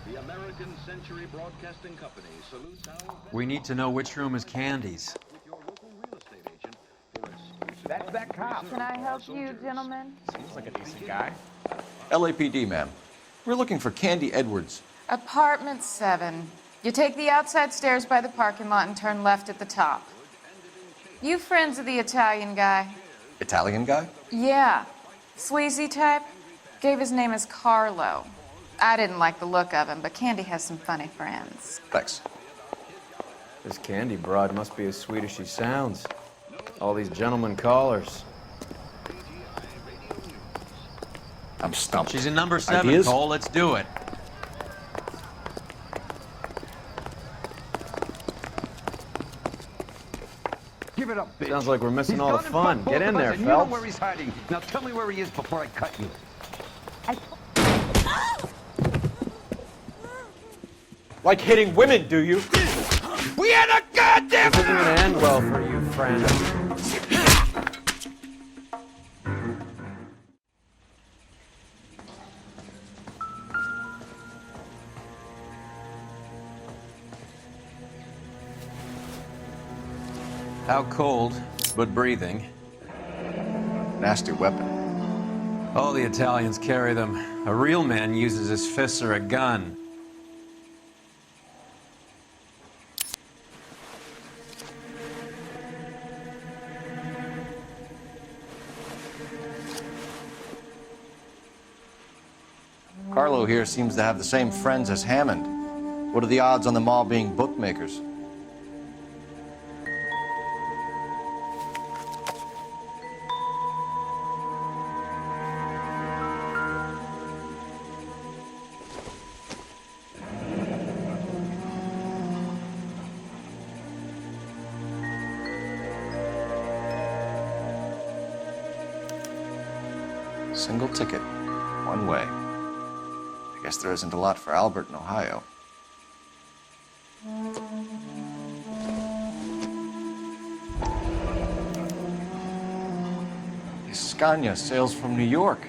The American Century Broadcasting Company salutes our... We need to know which room is Candy's. That's that cop. Can I help you, gentlemen? Seems like a decent guy. LAPD, ma'am. We're looking for Candy Edwards. Apartment 7. You take the outside stairs by the parking lot and turn left at the top. You friends of the Italian guy? Italian guy? Yeah. Sleazy type? Gave his name as Carlo. I didn't like the look of him, but Candy has some funny friends. Thanks. This Candy broad must be as sweet as she sounds. All these gentlemen callers. I'm stumped. She's in number 7, Ideas? Cole. Let's do it. Give it up, bitch. Sounds like we're missing He's all the gone and fun. fucked both Get in of us, there, and you know Phelps. where he's hiding. Now tell me where he is before I cut you. Like hitting women, do you? We had a goddamn... This isn't gonna end well for you, friend. How cold, but breathing. Nasty weapon. All the Italians carry them. A real man uses his fists or a gun. Carlo here seems to have the same friends as Hammond. What are the odds on them all being bookmakers? Single ticket, one way. I guess there isn't a lot for Albert in Ohio. Scania sails from New York.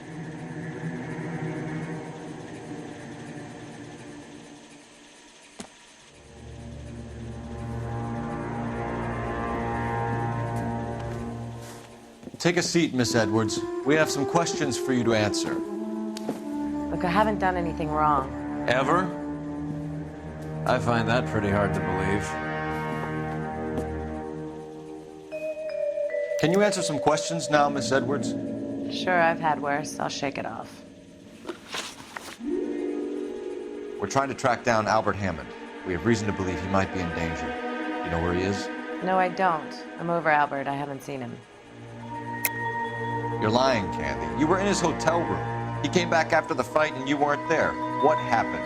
Take a seat, Miss Edwards. We have some questions for you to answer. Look, I haven't done anything wrong. Ever? I find that pretty hard to believe. Can you answer some questions now, Miss Edwards? Sure, I've had worse. I'll shake it off. We're trying to track down Albert Hammond. We have reason to believe he might be in danger. You know where he is? No, I don't. I'm over Albert. I haven't seen him. You're lying, Candy. You were in his hotel room. He came back after the fight and you weren't there. What happened?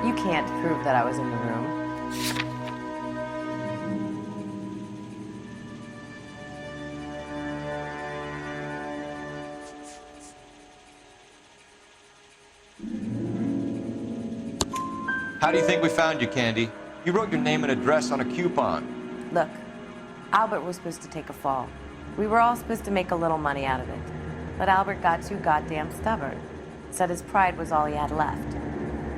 You can't prove that I was in the room. How do you think we found you, Candy? You wrote your name and address on a coupon. Look, Albert was supposed to take a fall. We were all supposed to make a little money out of it. But Albert got too goddamn stubborn. Said his pride was all he had left.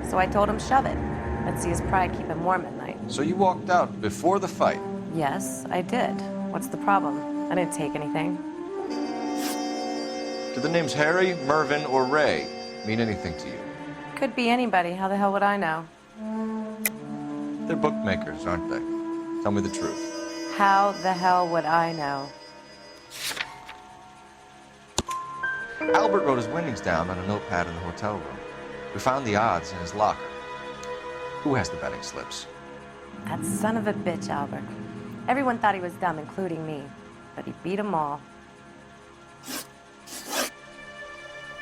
So I told him shove it. Let's see his pride keep him warm at night. So you walked out before the fight? Yes, I did. What's the problem? I didn't take anything. Do the names Harry, Mervyn, or Ray mean anything to you? Could be anybody. How the hell would I know? They're bookmakers, aren't they? Tell me the truth. How the hell would I know? Albert wrote his winnings down on a notepad in the hotel room. We found the odds in his locker. Who has the betting slips? That son of a bitch, Albert. Everyone thought he was dumb, including me. But he beat them all.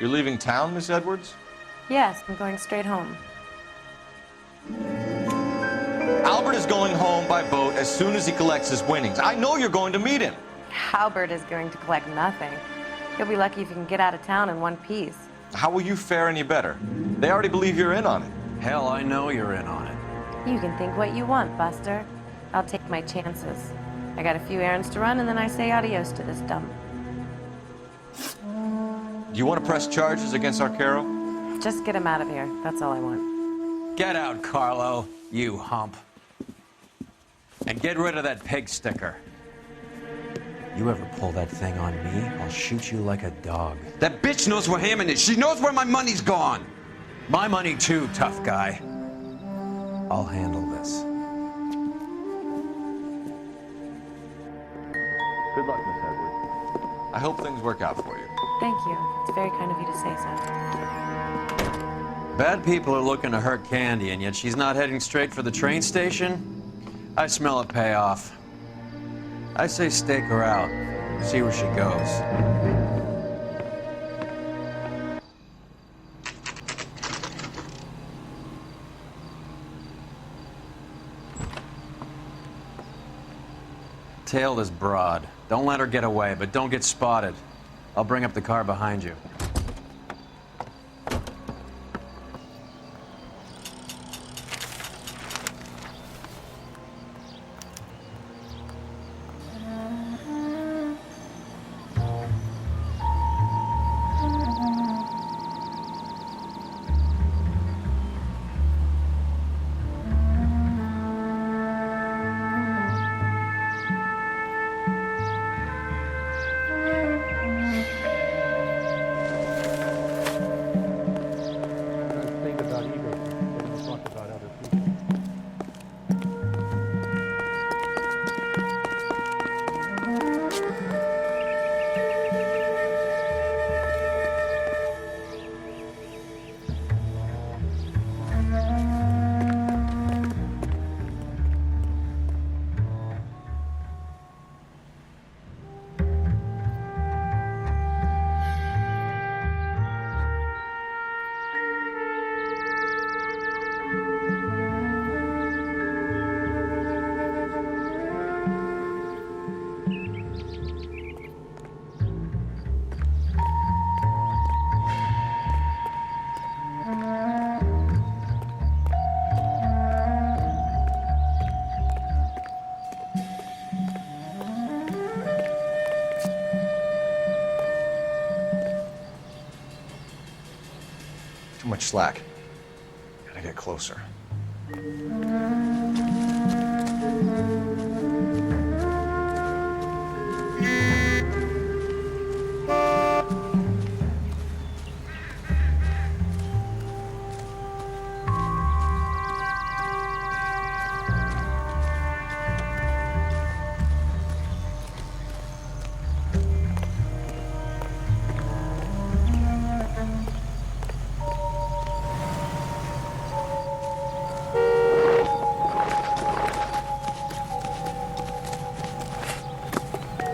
You're leaving town, Miss Edwards? Yes, I'm going straight home. Albert is going home by boat as soon as he collects his winnings. I know you're going to meet him. Albert is going to collect nothing. He'll be lucky if he can get out of town in one piece. How will you fare any better? They already believe you're in on it. Hell, I know you're in on it. You can think what you want, Buster. I'll take my chances. I got a few errands to run, and then I say adios to this dump. Do you want to press charges against Arcaro? Just get him out of here. That's all I want. Get out, Carlo, you hump. And get rid of that pig sticker. You ever pull that thing on me, I'll shoot you like a dog. That bitch knows where Hammond is. She knows where my money's gone. My money too, tough guy. I'll handle this. Good luck, Miss Edwards. I hope things work out for you. Thank you. It's very kind of you to say so. Bad people are looking to hurt Candy, and yet she's not heading straight for the train station? I smell a payoff. I say stake her out, see where she goes. Tail this broad. Don't let her get away, but don't get spotted. I'll bring up the car behind you. much slack. Gotta get closer.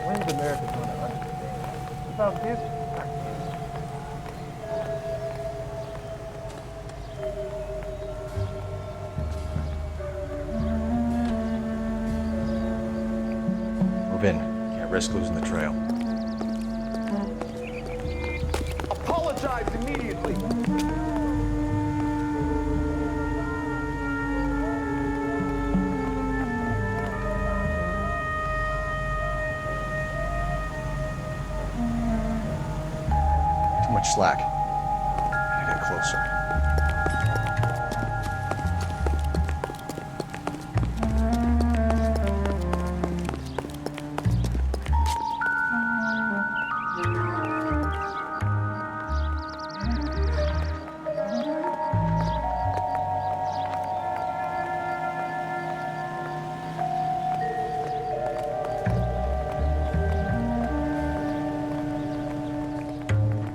When's America going to understand? Without this, Move in. Can't risk losing the trail. Apologize immediately. Too much slack. Gotta get closer.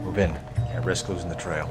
Move in. Can't risk losing the trail.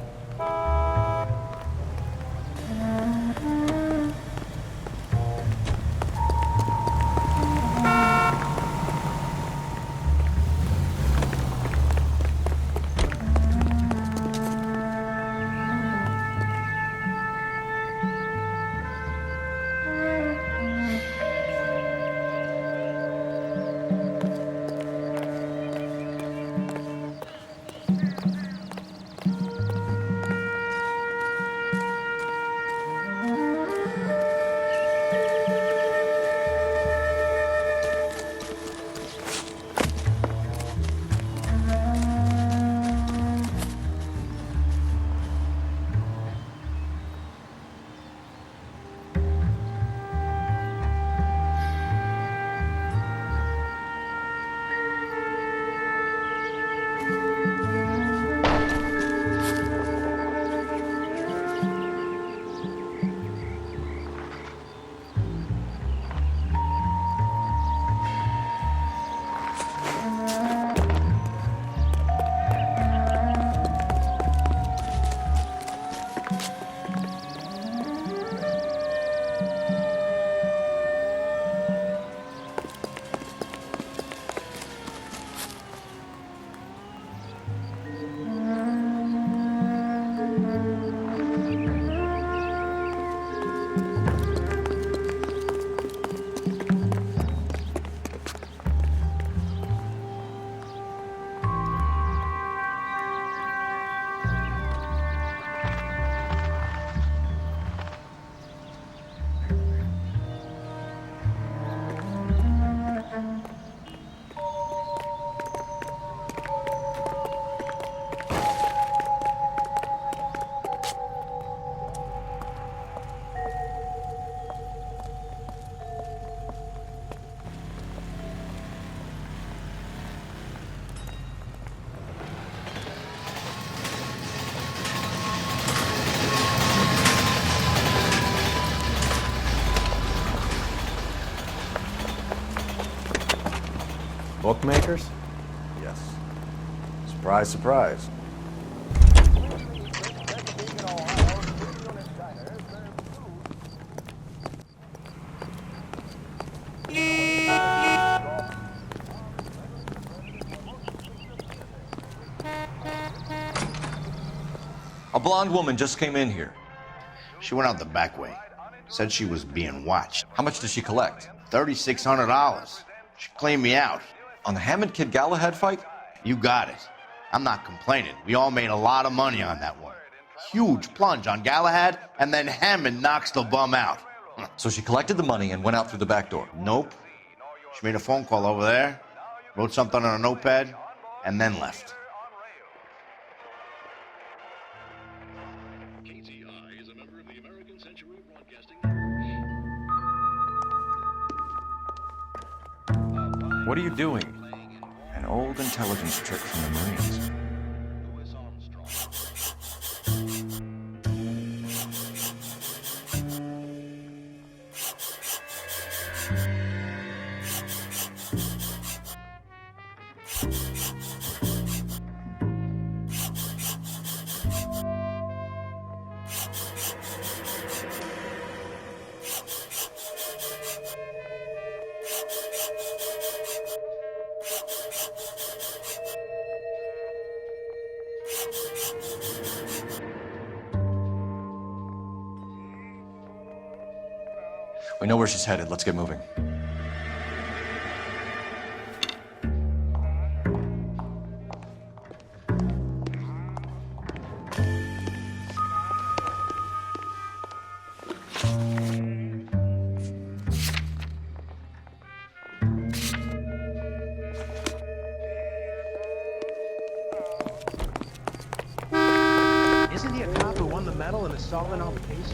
Bookmakers? Yes. Surprise, surprise. A blonde woman just came in here. She went out the back way. Said she was being watched. How much did she collect? $3,600. She cleaned me out. On the Hammond Kid Galahad fight? You got it. I'm not complaining. We all made a lot of money on that one. Huge plunge on Galahad, and then Hammond knocks the bum out. So she collected the money and went out through the back door? Nope. She made a phone call over there, wrote something on a notepad, and then left. What are you doing? An old intelligence trick from the Marines. We know where she's headed. Let's get moving. Isn't he a cop who won the medal and is solving all the cases?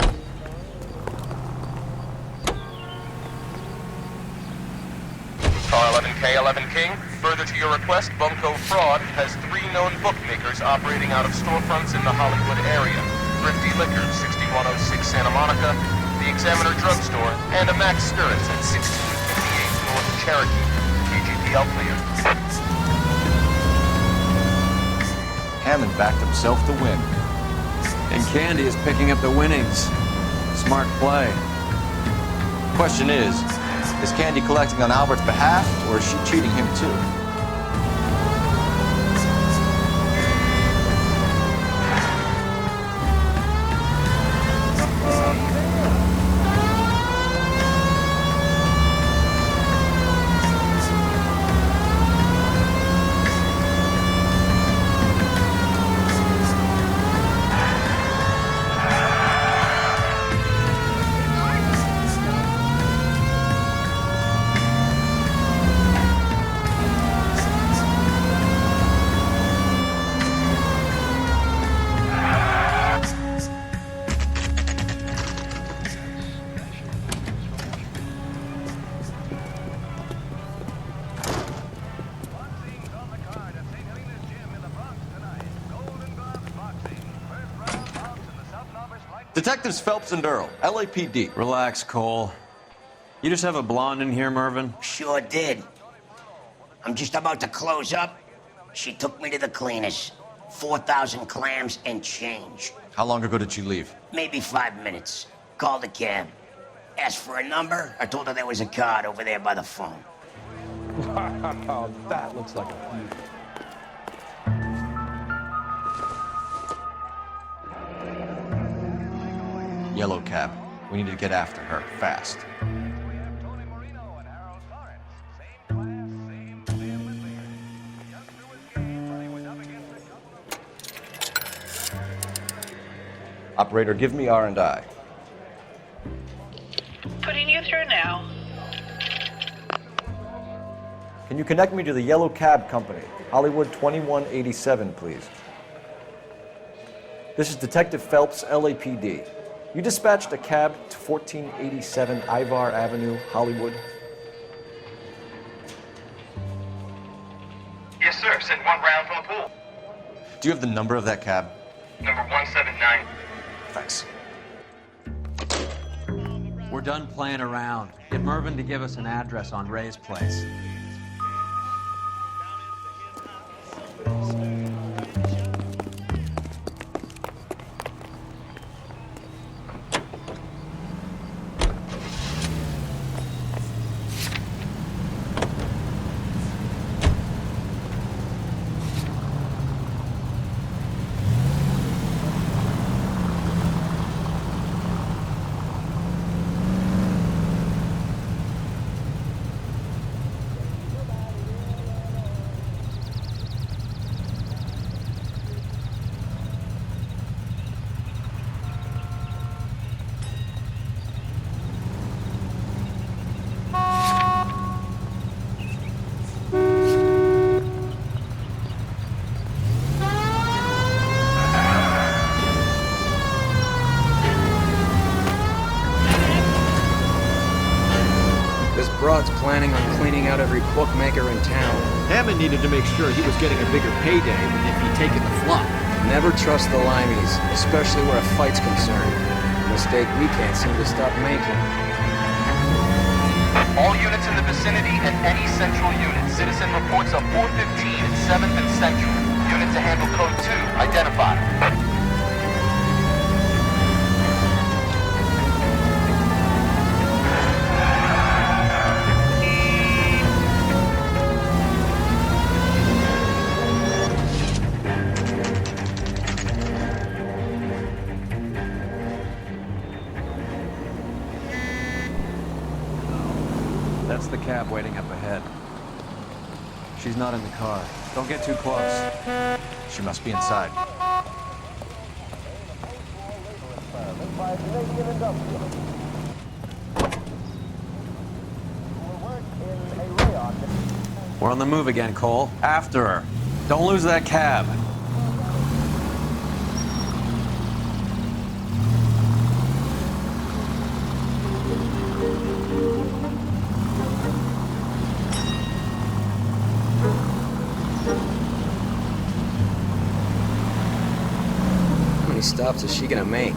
Car 11K, 11 King. Further to your request, Bunko Fraud has 3 known bookmakers operating out of storefronts in the Hollywood area. Thrifty Liquors, 6106 Santa Monica, the Examiner Drugstore, and a Max Spirits at 1658 North Cherokee. KGPL clear. Hammond backed himself to win. And Candy is picking up the winnings. Smart play. Question is Candy collecting on Albert's behalf, or is she cheating him too? Detectives Phelps and Earl, LAPD. Relax, Cole. You just have a blonde in here, Mervyn? Sure did. I'm just about to close up. She took me to the cleaners. 4,000 clams and change. How long ago did she leave? Maybe 5 minutes. Called a cab. Asked for a number. I told her there was a card over there by the phone. Wow, that looks like a feud. Yellow cab. We need to get after her, fast. Operator, give me R&I. Putting you through now. Can you connect me to the Yellow Cab Company, Hollywood 2187, please? This is Detective Phelps, LAPD. You dispatched a cab to 1487 Ivar Avenue, Hollywood. Yes, sir. Send 1 round from the pool. Do you have the number of that cab? Number 179. Thanks. We're done playing around. Get Mervyn to give us an address on Ray's place. out every bookmaker in town. Hammond needed to make sure he was getting a bigger payday than if he'd taken the flop. Never trust the limeys, especially where a fight's concerned. A mistake we can't seem to stop making. All units in the vicinity and any central unit. Citizen reports of 415 at 7th and Central. Unit to handle code 2, identified. That's the cab waiting up ahead. She's not in the car. Don't get too close. She must be inside. We're on the move again, Cole. After her. Don't lose that cab. How many stops is she gonna make?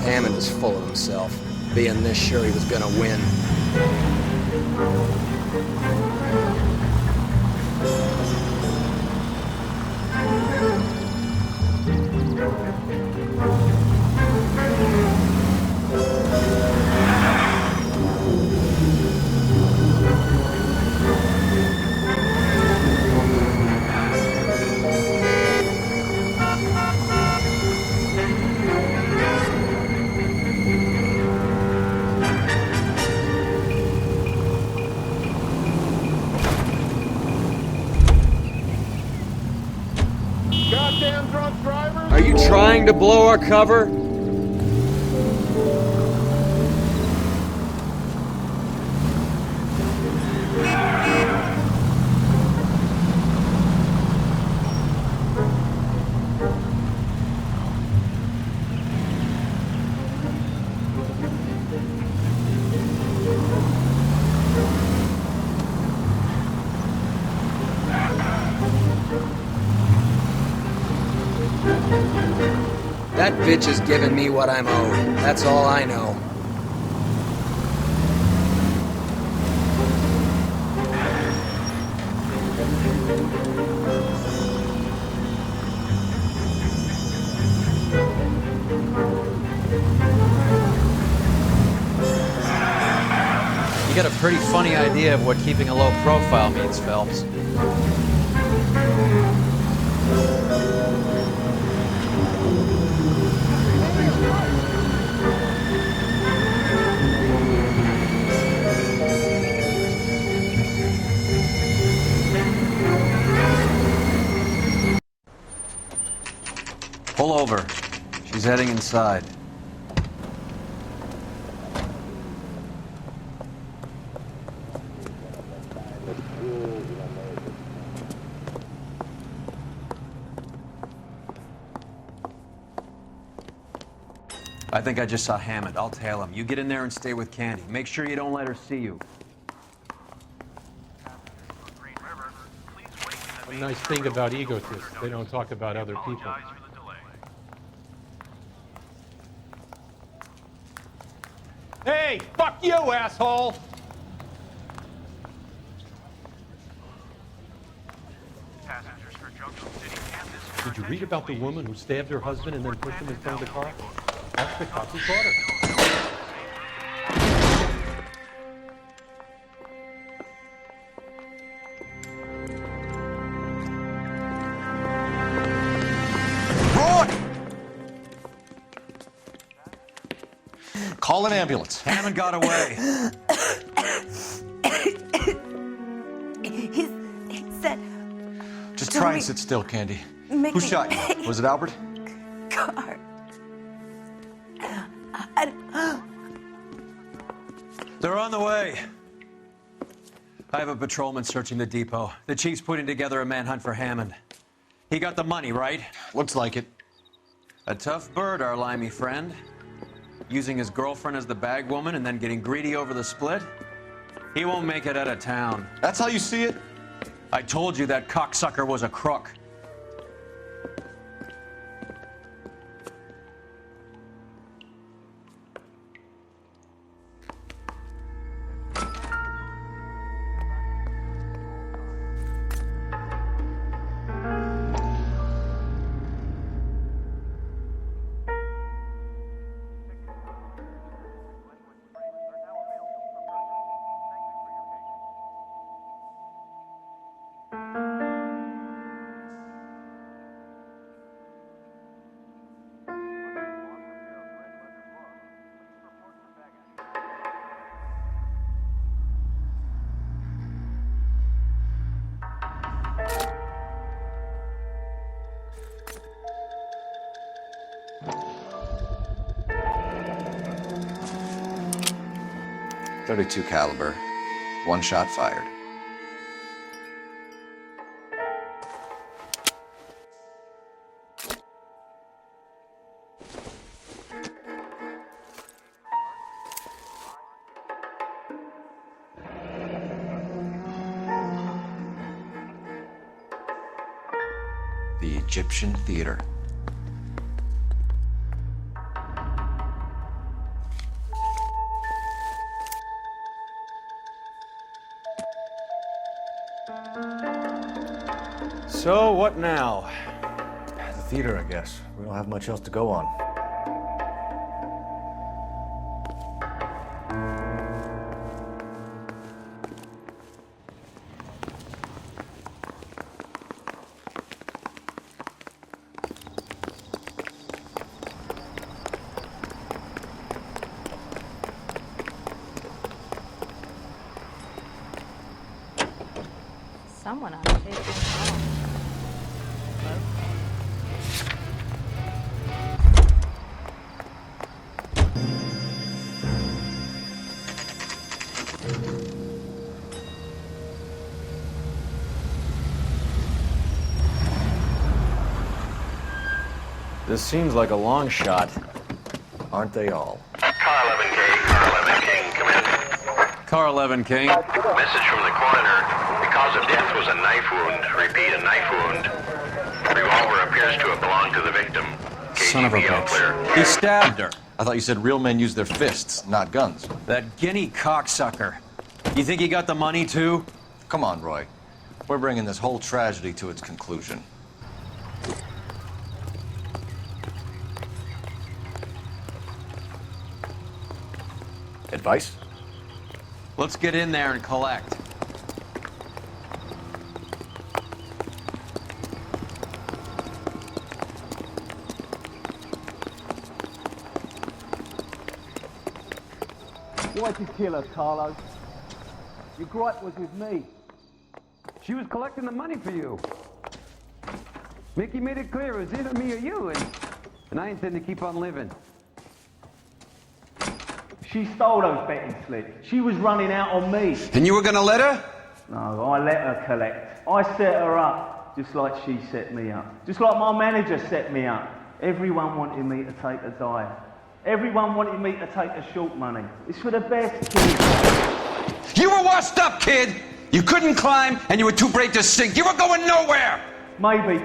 Hammond was full of himself, being this sure he was gonna win. Goddamn drunk drivers! Are you trying to blow our cover? That bitch is giving me what I'm owed. That's all I know. You got a pretty funny idea of what keeping a low profile means, Phelps. Pull over. She's heading inside. I think I just saw Hammond. I'll tail him. You get in there and stay with Candy. Make sure you don't let her see you. One nice thing about egotists, they don't talk about other people. Hey, fuck you, asshole! Did you read about the woman who stabbed her husband and then pushed him in front of the car? That's the cop who caught her. Call an ambulance. Hammond got away. He said... Just try and sit still, Candy. Make Who me shot you? pay. Was it Albert? Car. They're on the way. I have a patrolman searching the depot. The chief's putting together a manhunt for Hammond. He got the money, right? Looks like it. A tough bird, our limey friend. Using his girlfriend as the bag woman and then getting greedy over the split. He won't make it out of town. That's how you see it? I told you that cocksucker was a crook. .32 caliber, one shot fired. The Egyptian Theater. So, what now? The theater, I guess. We don't have much else to go on. Someone ought to take this home. This seems like a long shot. Aren't they all? Car 11K, Car 11 King, come in. Car 11 King. Message from the coroner. The cause of death was a knife wound. Repeat, a knife wound. The revolver appears to have belonged to the victim. Son of a bitch. He stabbed her. I thought you said real men use their fists, not guns. That guinea cocksucker. You think he got the money, too? Come on, Roy. We're bringing this whole tragedy to its conclusion. Advice? Let's get in there and collect. Why'd you kill her, Carlos? Your gripe was with me. She was collecting the money for you. Mickey made it clear it was either me or you, and I intend to keep on living. She stole those betting slips. She was running out on me. And you were gonna let her? No, I let her collect. I set her up, just like she set me up. Just like my manager set me up. Everyone wanted me to take a dive. Everyone wanted me to take the short money. It's for the best, kid. You were washed up, kid! You couldn't climb, and you were too brave to sink. You were going nowhere! Maybe,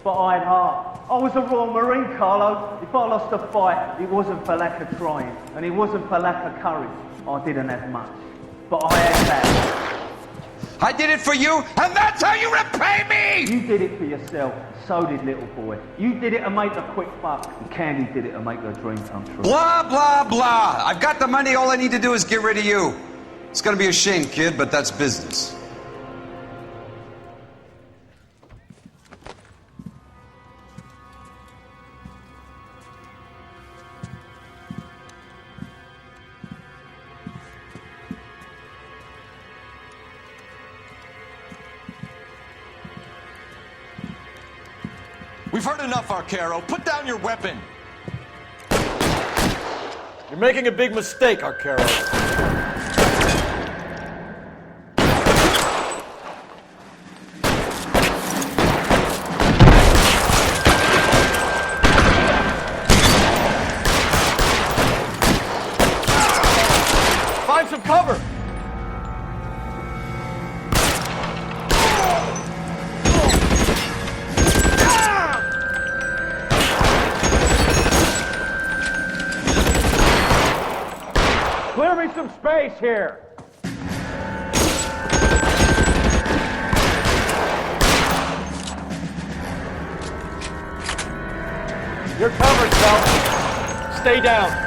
but I had heart. I was a Royal Marine, Carlo. If I lost a fight, it wasn't for lack of trying, and it wasn't for lack of courage. I didn't have much, but I had that. I did it for you, and that's how you repay me! You did it for yourself. So did little boy. You did it to make a quick buck, and Candy did it to make her dream come true. Blah, blah, blah. I've got the money. All I need to do is get rid of you. It's gonna be a shame, kid, but that's business. We've heard enough, Arcaro. Put down your weapon. You're making a big mistake, Arcaro. Find some cover! Clear me some space here! You're covered, Phelps. Stay down.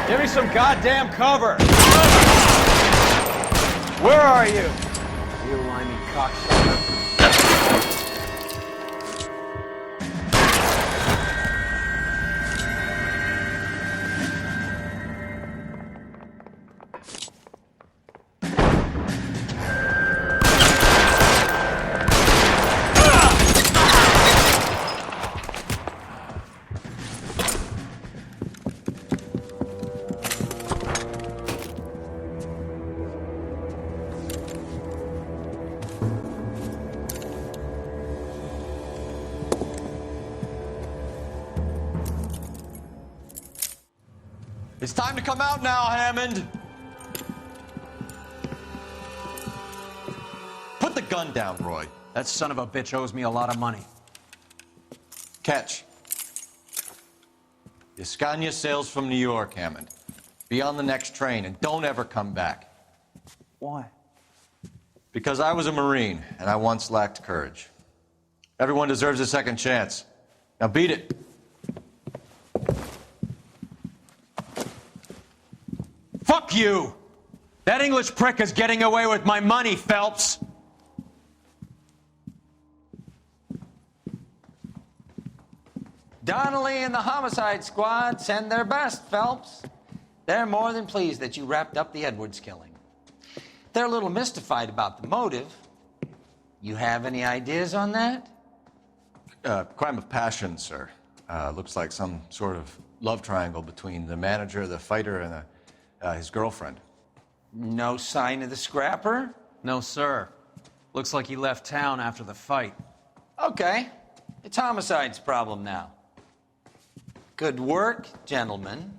Give me some goddamn cover! Where are you? You limey cocksucker. It's time to come out now, Hammond. Put the gun down, Roy. That son of a bitch owes me a lot of money. Catch. Escania sails from New York, Hammond. Be on the next train and don't ever come back. Why? Because I was a Marine and I once lacked courage. Everyone deserves a second chance. Now beat it. Fuck you! That English prick is getting away with my money, Phelps! Donnelly and the homicide squad send their best, Phelps. They're more than pleased that you wrapped up the Edwards killing. They're a little mystified about the motive. You have any ideas on that? Crime of passion, sir. Looks like some sort of love triangle between the manager, the fighter, and his girlfriend. No sign of the scrapper? No, sir. Looks like he left town after the fight. Okay. It's homicide's problem now. Good work, gentlemen.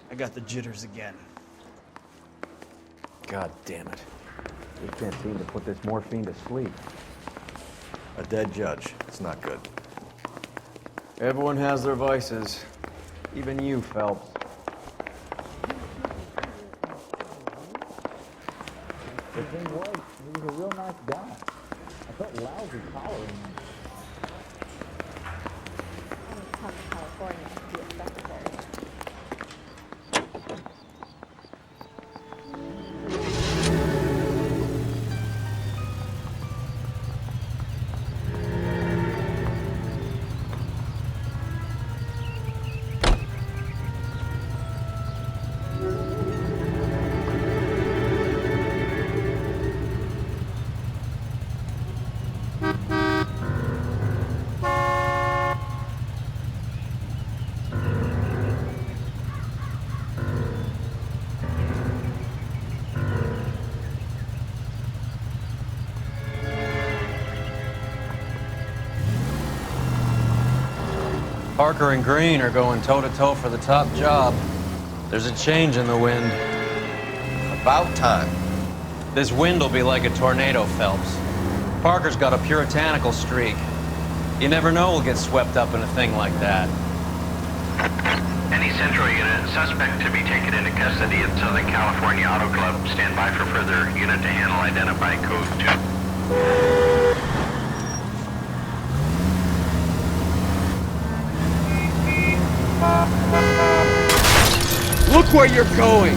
I got the jitters again. God damn it. We can't seem to put this morphine to sleep. A dead judge. It's not good. Everyone has their vices. Even you, Phelps. The thing was, he was a real nice guy. I felt lousy collaring him. Come to California to be a secretary. Parker and Green are going toe-to-toe for the top job. There's a change in the wind. About time. This wind will be like a tornado, Phelps. Parker's got a puritanical streak. You never know we'll get swept up in a thing like that. Any Central unit, suspect to be taken into custody at Southern California Auto Club. Stand by for further unit to handle. Identify code 2. Look where you're going!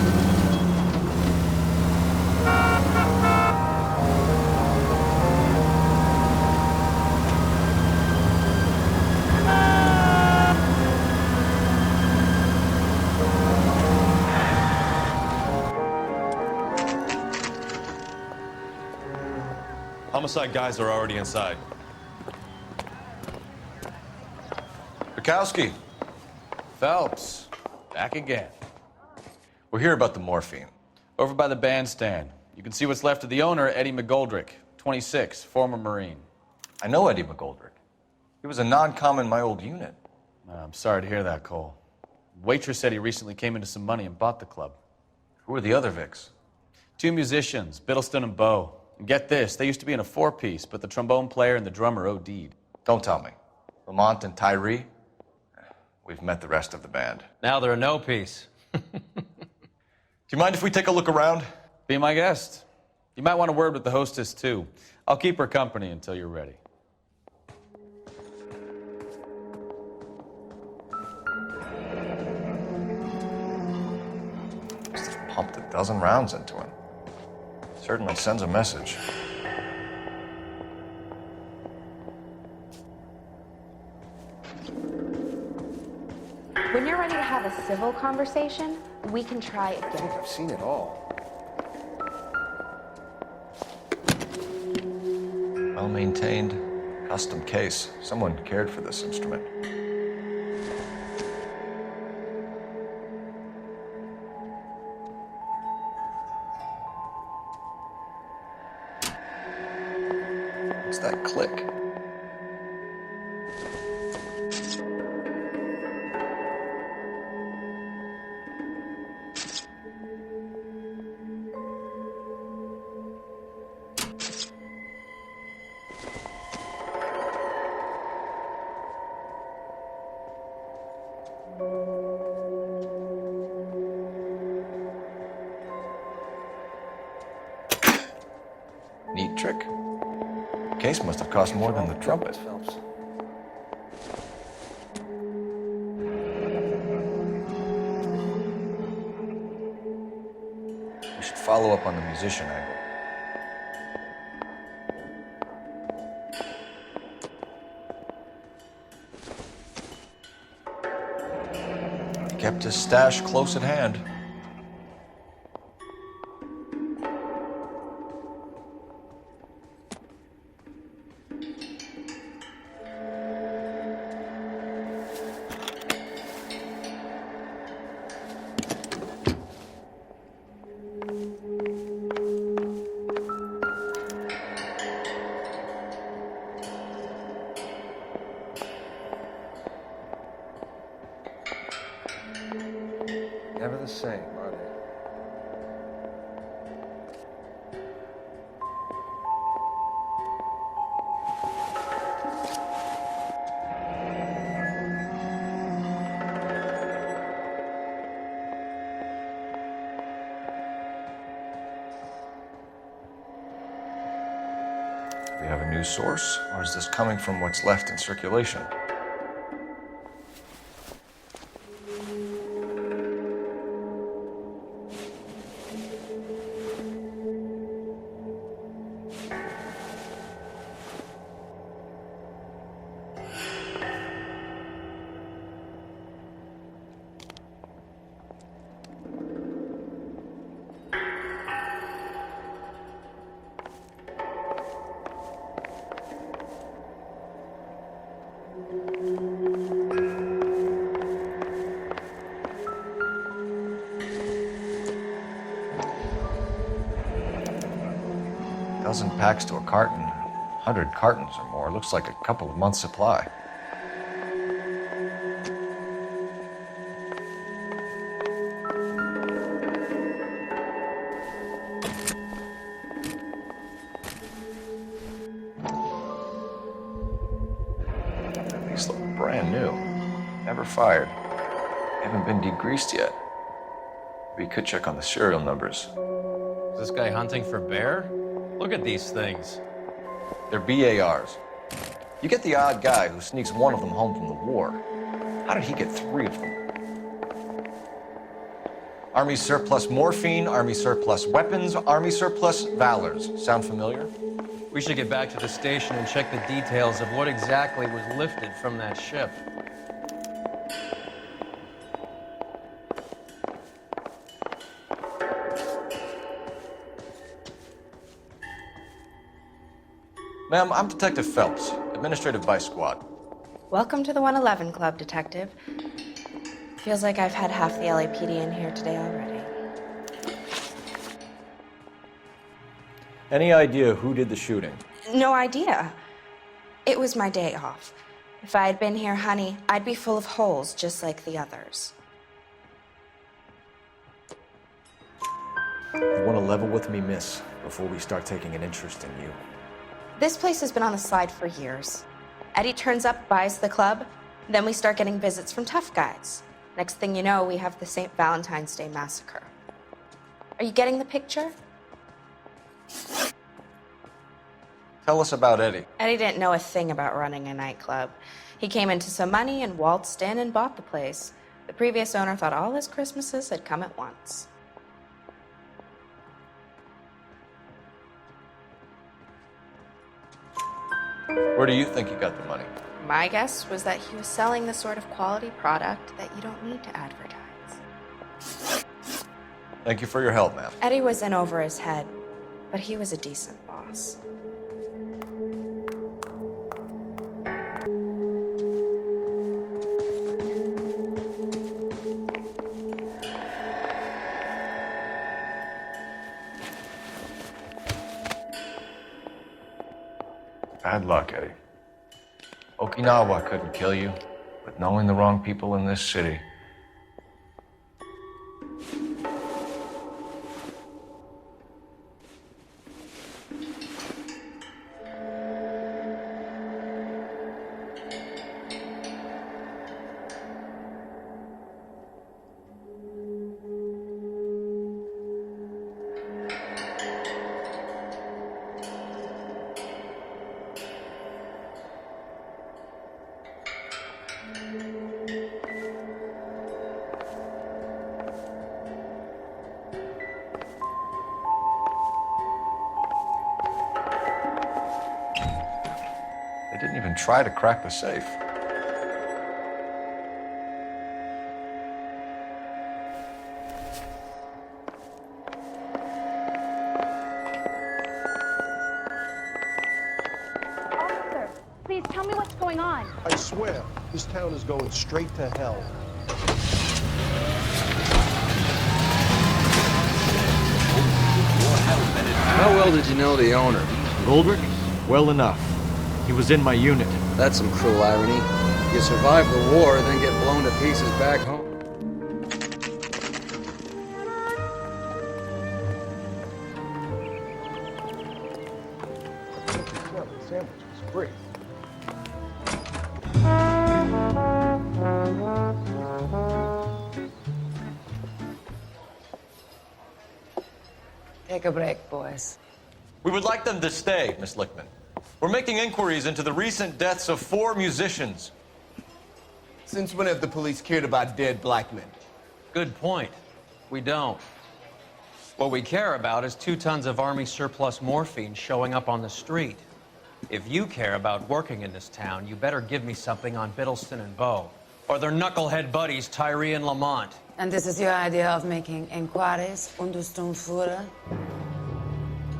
Homicide guys are already inside. Bukowski. Phelps, back again. We're here about the morphine. Over by the bandstand. You can see what's left of the owner, Eddie McGoldrick, 26, former Marine. I know Eddie McGoldrick. He was a non-com in my old unit. I'm sorry to hear that, Cole. Waitress said he recently came into some money and bought the club. Who are the other Vics? 2 musicians, Biddleston and Bowe. And get this, they used to be in a 4-piece, but the trombone player and the drummer OD'd. Don't tell me. Lamont and Tyree? We've met the rest of the band. Now they're a no-piece. Do you mind if we take a look around? Be my guest. You might want a word with the hostess, too. I'll keep her company until you're ready. Must have pumped a dozen rounds into him. Certainly sends a message. When you're ready to have a civil conversation, we can try again. I think I've seen it all. Well-maintained, custom case. Someone cared for this instrument. What's that click? Neat trick. The case must have cost more than the trumpet. Phelps. We should follow up on the musician angle. He kept his stash close at hand. Never the same, are they? Do we have a new source, or is this coming from what's left in circulation? Dozen packs to a carton, 100 cartons or more. Looks like a couple of months' supply. These look brand new. Never fired. Haven't been degreased yet. We could check on the serial numbers. Is this guy hunting for bear? Look at these things. They're BARs. You get the odd guy who sneaks one of them home from the war. How did he get 3 of them? Army surplus morphine, Army surplus weapons, Army surplus valors. Sound familiar? We should get back to the station and check the details of what exactly was lifted from that ship. Ma'am, I'm Detective Phelps, Administrative Vice Squad. Welcome to the 111 Club, Detective. Feels like I've had half the LAPD in here today already. Any idea who did the shooting? No idea. It was my day off. If I had been here, honey, I'd be full of holes just like the others. You want to level with me, miss, before we start taking an interest in you. This place has been on the slide for years. Eddie turns up, buys the club, then we start getting visits from tough guys. Next thing you know, we have the St. Valentine's Day massacre. Are you getting the picture? Tell us about Eddie. Eddie didn't know a thing about running a nightclub. He came into some money and waltzed in and bought the place. The previous owner thought all his Christmases had come at once. Where do you think he got the money? My guess was that he was selling the sort of quality product that you don't need to advertise. Thank you for your help, ma'am. Eddie was in over his head, but he was a decent boss. Bad luck, Eddie. Okinawa couldn't kill you, but knowing the wrong people in this city. Didn't even try to crack the safe. Officer, please tell me what's going on. I swear, this town is going straight to hell. How well did you know the owner? Goldrick? Well enough. He was in my unit. That's some cruel irony. You survive the war, then get blown to pieces back home. The sandwich was free. Take a break, boys. We would like them to stay, Miss Lichtman. We're making inquiries into the recent deaths of 4 musicians. Since when have the police cared about dead black men? Good point. We don't. What we care about is 2 tons of Army surplus morphine showing up on the street. If you care about working in this town, you better give me something on Biddleston and Bow, or their knucklehead buddies, Tyree and Lamont. And this is your idea of making inquiries under Sturmführer?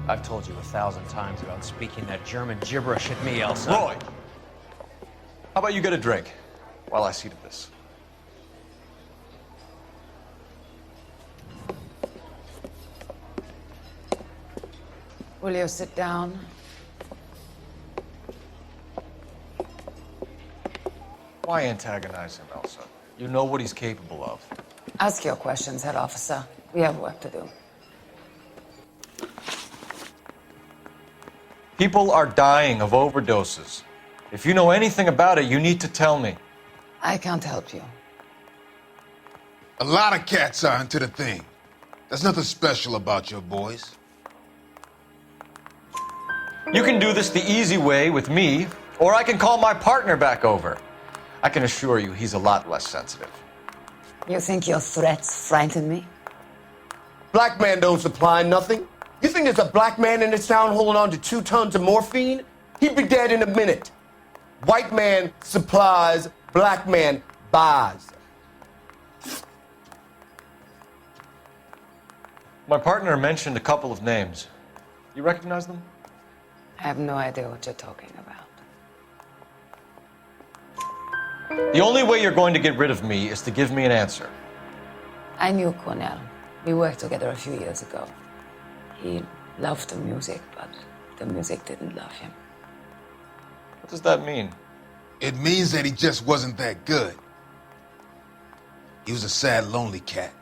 I've told you 1,000 times about speaking that German gibberish at me, Elsa. Roy! How about you get a drink while I see to this? Will you sit down? Why antagonize him, Elsa? You know what he's capable of. Ask your questions, head officer. We have work to do. People are dying of overdoses. If you know anything about it, you need to tell me. I can't help you. A lot of cats are into the thing. There's nothing special about your boys. You can do this the easy way with me, or I can call my partner back over. I can assure you he's a lot less sensitive. You think your threats frighten me? Black man don't supply nothing. You think there's a black man in this town holding on to 2 tons of morphine? He'd be dead in a minute. White man supplies, black man buys. My partner mentioned a couple of names. You recognize them? I have no idea what you're talking about. The only way you're going to get rid of me is to give me an answer. I knew Cornell. We worked together a few years ago. He loved the music, but the music didn't love him. What does that mean? It means that he just wasn't that good. He was a sad, lonely cat.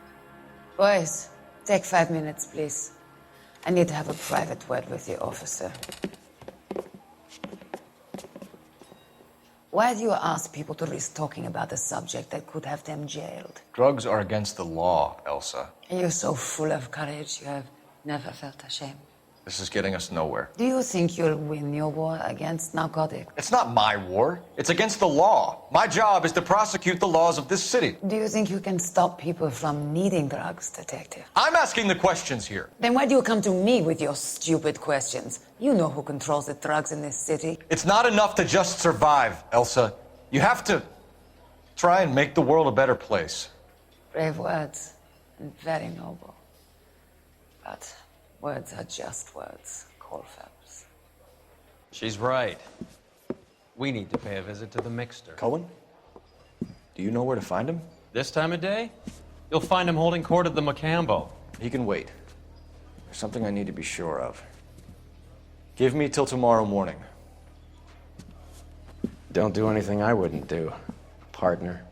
Boys, take 5 minutes, please. I need to have a private word with the officer. Why do you ask people to risk talking about a subject that could have them jailed? Drugs are against the law, Elsa. And you're so full of courage, you have never felt ashamed. This is getting us nowhere. Do you think you'll win your war against narcotics? It's not my war. It's against the law. My job is to prosecute the laws of this city. Do you think you can stop people from needing drugs, Detective? I'm asking the questions here. Then why do you come to me with your stupid questions? You know who controls the drugs in this city. It's not enough to just survive, Elsa. You have to try and make the world a better place. Brave words, and very noble. But words are just words, Cole Phelps. She's right. We need to pay a visit to the mixer. Cohen? Do you know where to find him? This time of day? You'll find him holding court at the Macambo. He can wait. There's something I need to be sure of. Give me till tomorrow morning. Don't do anything I wouldn't do, partner.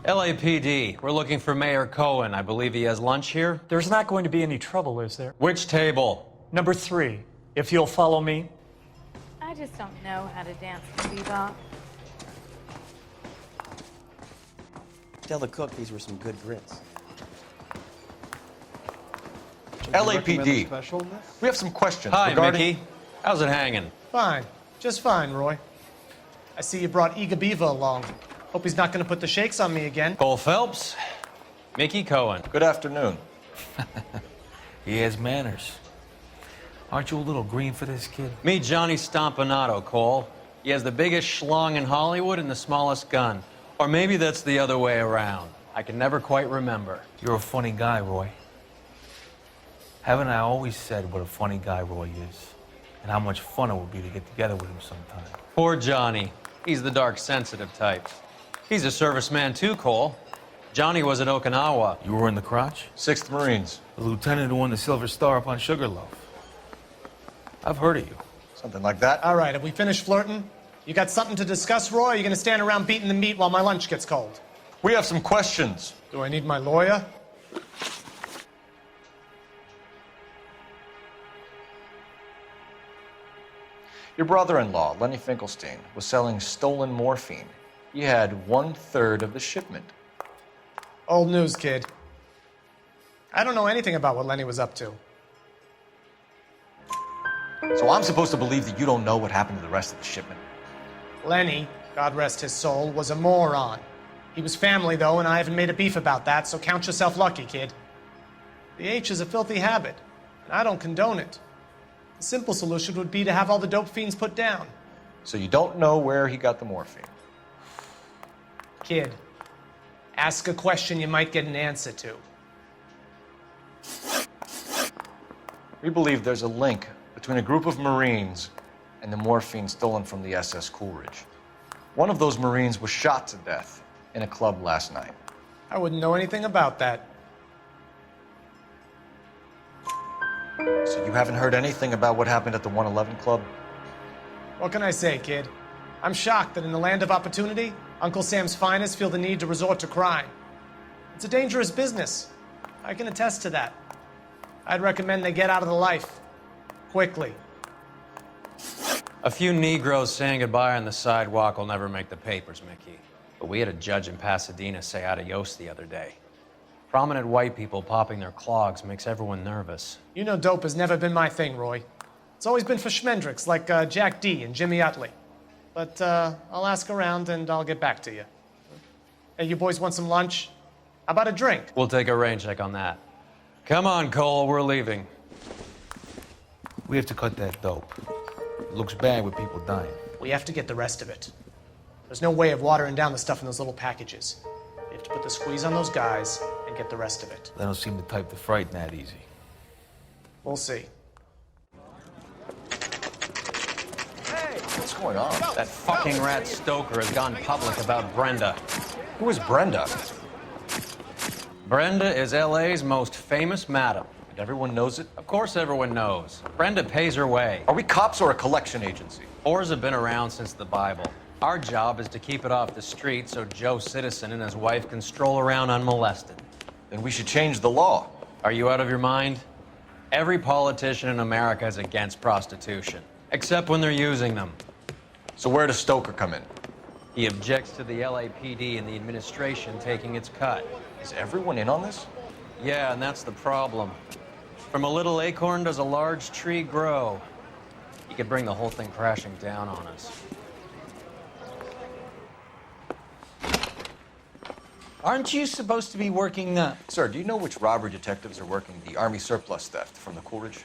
LAPD, we're looking for Mayor Cohen. I believe he has lunch here. There's not going to be any trouble, is there? Which table? Number 3, if you'll follow me. I just don't know how to dance the bebop. Tell the cook these were some good grits. LAPD. We have some questions Hi, regarding... Mickey. How's it hanging? Fine. Just fine, Roy. I see you brought Iga Beaver along. Hope he's not going to put the shakes on me again. Cole Phelps, Mickey Cohen. Good afternoon. He has manners. Aren't you a little green for this kid? Meet Johnny Stompanato, Cole. He has the biggest schlong in Hollywood and the smallest gun. Or maybe that's the other way around. I can never quite remember. You're a funny guy, Roy. Haven't I always said what a funny guy Roy is? And how much fun it would be to get together with him sometime. Poor Johnny. He's the dark, sensitive type. He's a serviceman too, Cole. Johnny was at Okinawa. You were in the crotch? 6th Marines. The lieutenant who won the Silver Star up on Sugarloaf. I've heard of you. Something like that. All right, have we finished flirting? You got something to discuss, Roy, or are you going to stand around beating the meat while my lunch gets cold? We have some questions. Do I need my lawyer? Your brother-in-law, Lenny Finkelstein, was selling stolen morphine. He had 1/3 of the shipment. Old news, kid. I don't know anything about what Lenny was up to. So I'm supposed to believe that you don't know what happened to the rest of the shipment? Lenny, God rest his soul, was a moron. He was family, though, and I haven't made a beef about that, so count yourself lucky, kid. The H is a filthy habit, and I don't condone it. The simple solution would be to have all the dope fiends put down. So you don't know where he got the morphine? Kid, ask a question you might get an answer to. We believe there's a link between a group of Marines and the morphine stolen from the SS Coolidge. One of those Marines was shot to death in a club last night. I wouldn't know anything about that. So you haven't heard anything about what happened at the 111 Club? What can I say, kid? I'm shocked that in the land of opportunity, Uncle Sam's finest feel the need to resort to crime. It's a dangerous business. I can attest to that. I'd recommend they get out of the life. Quickly. A few Negroes saying goodbye on the sidewalk will never make the papers, Mickey. But we had a judge in Pasadena say adios the other day. Prominent white people popping their clogs makes everyone nervous. You know dope has never been my thing, Roy. It's always been for schmendricks like Jack D. and Jimmy Utley. But I'll ask around and I'll get back to you. Hey, you boys want some lunch? How about a drink? We'll take a rain check on that. Come on, Cole, we're leaving. We have to cut that dope. It looks bad with people dying. We have to get the rest of it. There's no way of watering down the stuff in those little packages. We have to put the squeeze on those guys and get the rest of it. They don't seem the type to frighten that easy. We'll see. What's going on? That fucking rat Stoker has gone public about Brenda. Who is Brenda? Brenda is LA's most famous madam. And everyone knows it? Of course everyone knows. Brenda pays her way. Are we cops or a collection agency? Whores have been around since the Bible. Our job is to keep it off the street so Joe Citizen and his wife can stroll around unmolested. Then we should change the law. Are you out of your mind? Every politician in America is against prostitution, except when they're using them. So where does Stoker come in? He objects to the LAPD and the administration taking its cut. Is everyone in on this? Yeah, and that's the problem. From a little acorn does a large tree grow. He could bring the whole thing crashing down on us. Aren't you supposed to be working, Sir, do you know which robbery detectives are working the Army surplus theft from the Coolidge?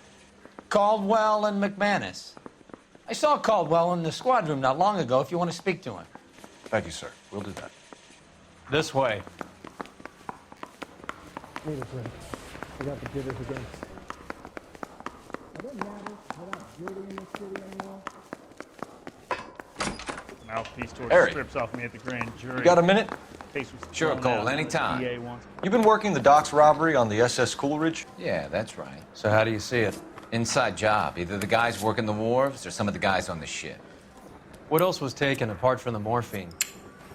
Caldwell and McManus? I saw Caldwell in the squad room not long ago if you want to speak to him. Thank you, sir. We'll do that. This way. Wait a second. I got the jitters again. I don't matter. We're not jury in this city anymore. Mouthpiece torch Harry, strips off me at the grand jury. You got a minute? Case was Sure, thrown Cole, out. anytime. DA wants- You've been working the docks robbery on the SS Coolidge? Yeah, that's right. So how do you see it? Inside job. Either the guys working the wharves or some of the guys on the ship. What else was taken apart from the morphine?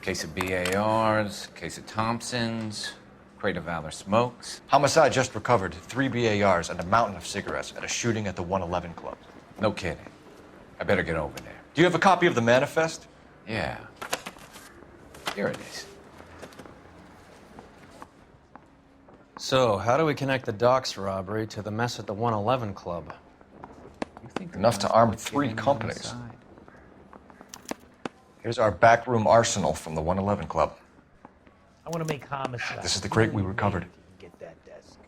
Case of BARs, case of Thompsons, crate of Valor smokes. Homicide just recovered 3 BARs and a mountain of cigarettes at a shooting at the 111 Club. No kidding. I better get over there. Do you have a copy of the manifest? Yeah. Here it is. So, how do we connect the docks robbery to the mess at the 111 Club? Enough to arm 3 companies. Here's our backroom arsenal from the 111 Club. I want to make homicide. This is the crate we recovered. Get that desk.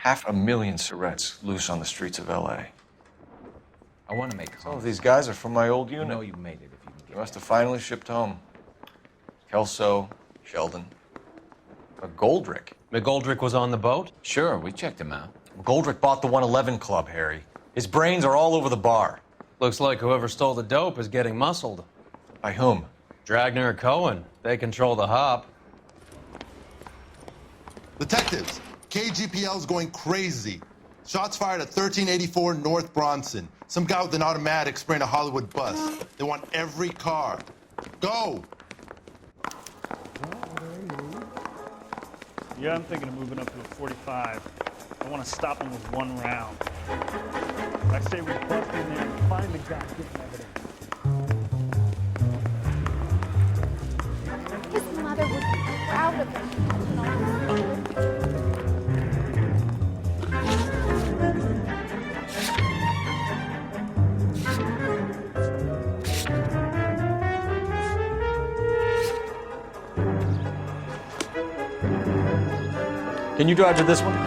500,000 cigarettes loose on the streets of LA. I want to make Some of these guys are from my old unit. You know you made it if you can get They must have finally shipped home. Kelso, Sheldon, McGoldrick. McGoldrick was on the boat? Sure, we checked him out. McGoldrick bought the 111 Club, Harry. His brains are all over the bar. Looks like whoever stole the dope is getting muscled. By whom? Dragner or Cohen. They control the hop. Detectives, KGPL's going crazy. Shots fired at 1384 North Bronson. Some guy with an automatic spraying a Hollywood bus. They want every car. Go! Yeah, I'm thinking of moving up to a 45. I want to stop him with 1 round. I say we bust in there and find the goddamn evidence. His mother would be proud of him. Can you drive to this one?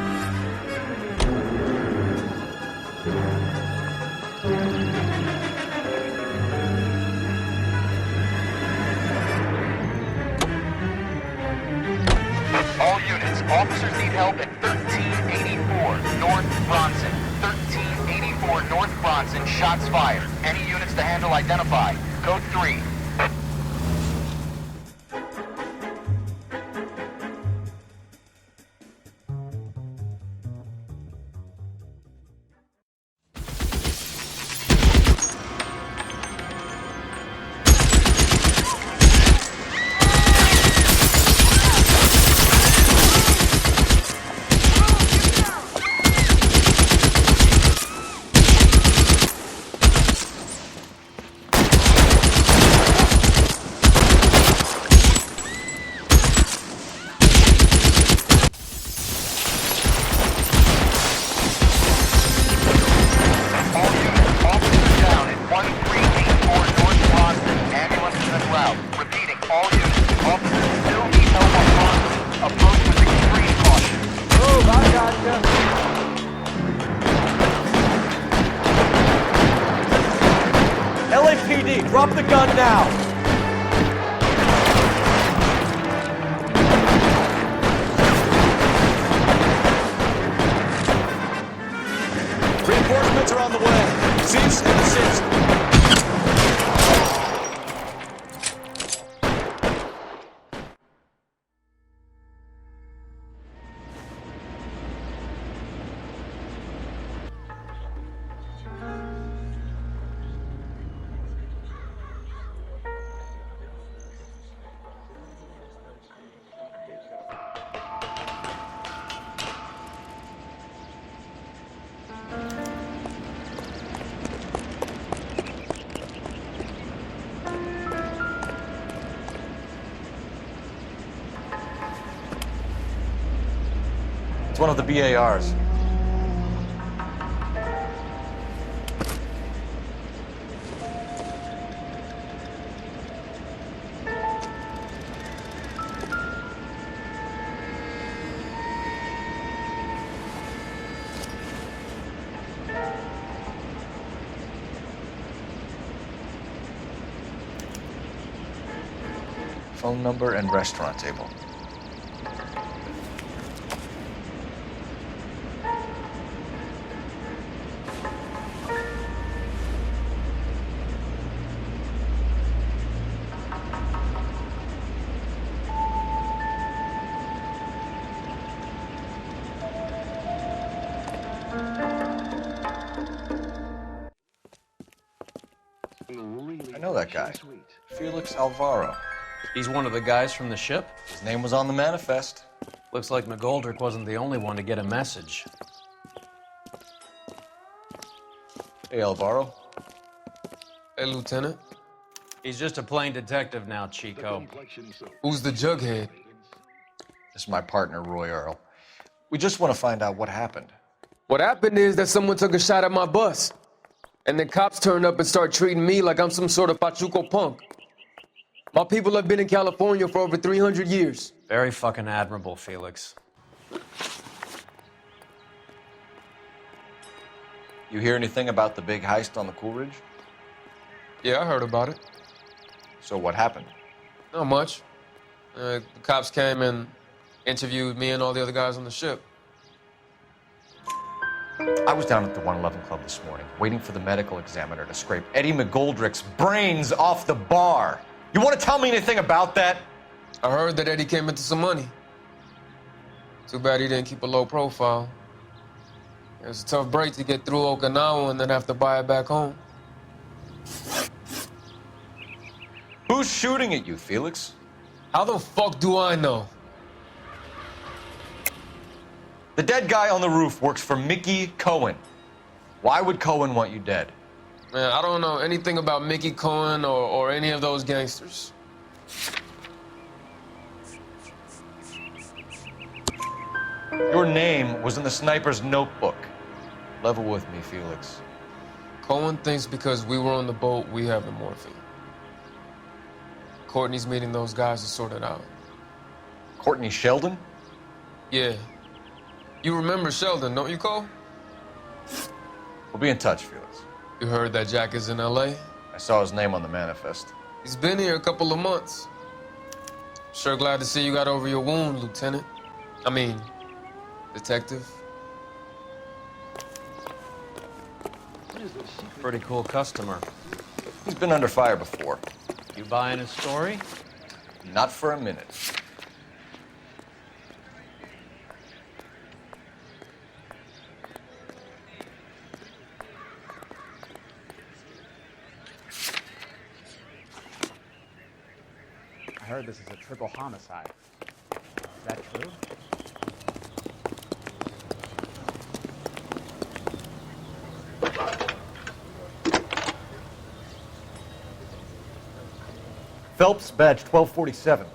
All units, officers need help at 1384 North Bronson. 1384 North Bronson, shots fired. Any units to handle identify. Code 3. LAPD, drop the gun now! Reinforcements are on the way. Cease and desist. It's one of the BARs. Phone number and restaurant table. I know that guy. Felix Alvaro. He's one of the guys from the ship? His name was on the manifest. Looks like McGoldrick wasn't the only one to get a message. Hey, Alvaro. Hey, Lieutenant. He's just a plain detective now, Chico. Who's the jughead? This is my partner, Roy Earl. We just want to find out what happened. What happened is that someone took a shot at my bus. And the cops turned up and started treating me like I'm some sort of Pachuco punk. My people have been in California for over 300 years. Very fucking admirable, Felix. You hear anything about the big heist on the Coolidge? Yeah, I heard about it. So what happened? Not much. The cops came and interviewed me and all the other guys on the ship. I was down at the 111 Club this morning, waiting for the medical examiner to scrape Eddie McGoldrick's brains off the bar. You want to tell me anything about that? I heard that Eddie came into some money. Too bad he didn't keep a low profile. It was a tough break to get through Okinawa and then have to buy it back home. Who's shooting at you, Felix? How the fuck do I know? The dead guy on the roof works for Mickey Cohen. Why would Cohen want you dead? Man, I don't know anything about Mickey Cohen or any of those gangsters. Your name was in the sniper's notebook. Level with me, Felix. Cohen thinks because we were on the boat, we have the morphine. Courtney's meeting those guys to sort it out. Courtney Sheldon? Yeah. You remember Sheldon, don't you, Cole? We'll be in touch, Felix. You heard that Jack is in L.A.? I saw his name on the manifest. He's been here a couple of months. Sure glad to see you got over your wound, Lieutenant. I mean, Detective. Pretty cool customer. He's been under fire before. You buying his story? Not for a minute. I heard this is a triple homicide. Is that true? Phelps, badge 1247.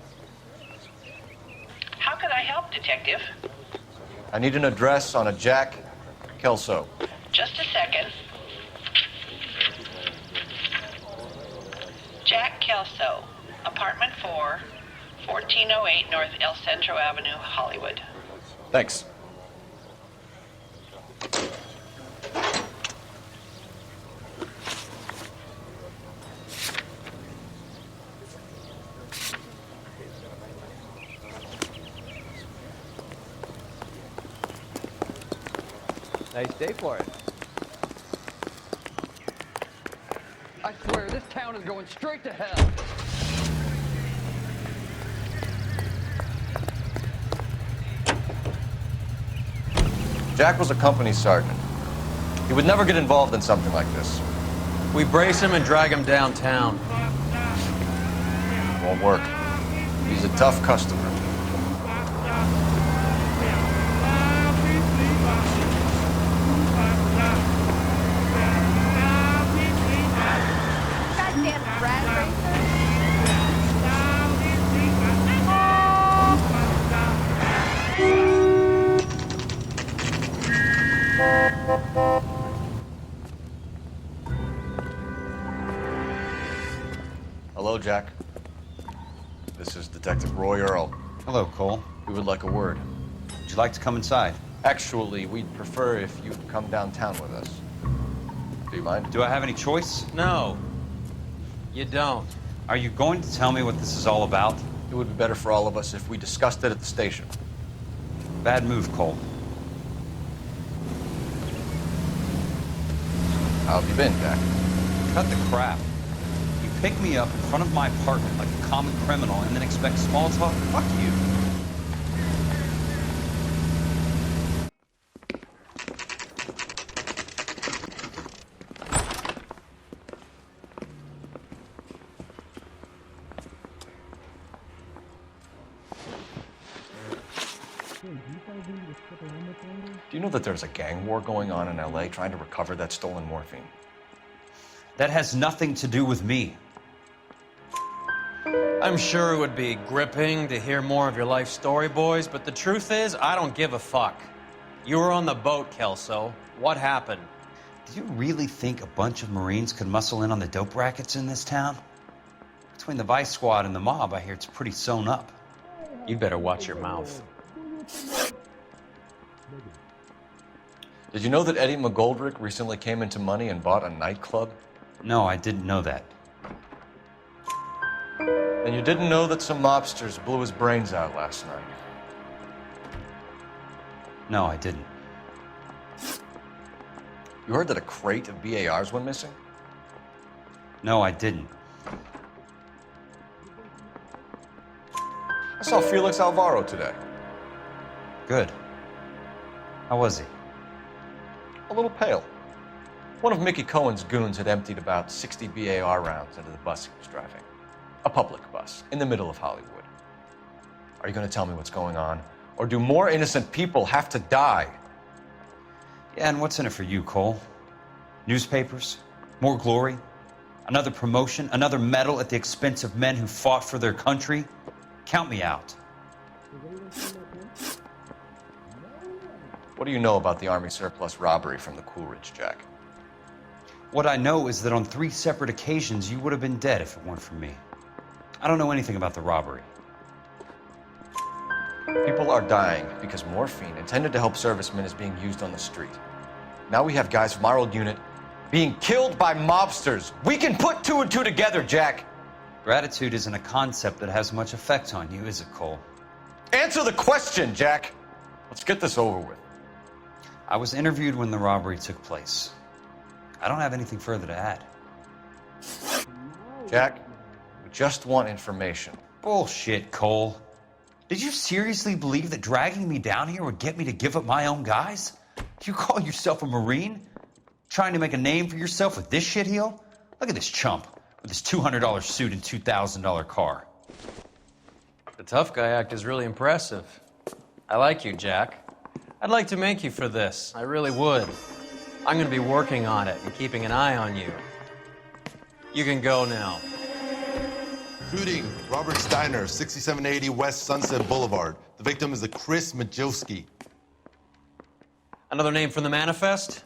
How can I help, Detective? I need an address on a Jack Kelso. Just a second. Jack Kelso, apartment 4, 1408 North El Centro Avenue, Hollywood. Thanks. Nice day for it. I swear, this town is going straight to hell. Jack was a company sergeant. He would never get involved in something like this. We brace him and drag him downtown. Won't work. He's a tough customer. Goddamn rat racer. Hello, Jack. This is Detective Roy Earl. Hello, Cole. We would like a word. Would you like to come inside? Actually, we'd prefer if you'd come downtown with us. Do you mind? Do I have any choice? No. You don't. Are you going to tell me what this is all about? It would be better for all of us if we discussed it at the station. Bad move, Cole. How have you been, Jack? Cut the crap. You pick me up in front of my apartment like a common criminal and then expect small talk? Fuck you. Do you know that there's a gang war going on in LA trying to recover that stolen morphine? That has nothing to do with me. I'm sure it would be gripping to hear more of your life story, boys, but the truth is, I don't give a fuck. You were on the boat, Kelso. What happened? Do you really think a bunch of Marines could muscle in on the dope rackets in this town? Between the Vice Squad and the mob, I hear it's pretty sewn up. You'd better watch your mouth. Did you know that Eddie McGoldrick recently came into money and bought a nightclub? No, I didn't know that. And you didn't know that some mobsters blew his brains out last night? No, I didn't. You heard that a crate of BARs went missing? No, I didn't. I saw Felix Alvaro today. Good. How was he? A little pale. One of Mickey Cohen's goons had emptied about 60 BAR rounds into the bus he was driving. A public bus, in the middle of Hollywood. Are you going to tell me what's going on? Or do more innocent people have to die? Yeah, and what's in it for you, Cole? Newspapers? More glory? Another promotion? Another medal at the expense of men who fought for their country? Count me out. What do you know about the Army surplus robbery from the Coolidge, Jack? What I know is that on 3 separate occasions, you would have been dead if it weren't for me. I don't know anything about the robbery. People are dying because morphine intended to help servicemen is being used on the street. Now we have guys from our old unit being killed by mobsters. We can put 2 and 2 together, Jack. Gratitude isn't a concept that has much effect on you, is it, Cole? Answer the question, Jack. Let's get this over with. I was interviewed when the robbery took place. I don't have anything further to add. Jack, we just want information. Bullshit, Cole. Did you seriously believe that dragging me down here would get me to give up my own guys? You call yourself a Marine? Trying to make a name for yourself with this shitheel? Look at this chump with his $200 suit and $2,000 car. The tough guy act is really impressive. I like you, Jack. I'd like to make you for this. I really would. I'm going to be working on it and keeping an eye on you. You can go now. Shooting, Robert Steiner, 6780 West Sunset Boulevard. The victim is a Chris Majowski. Another name from the manifest?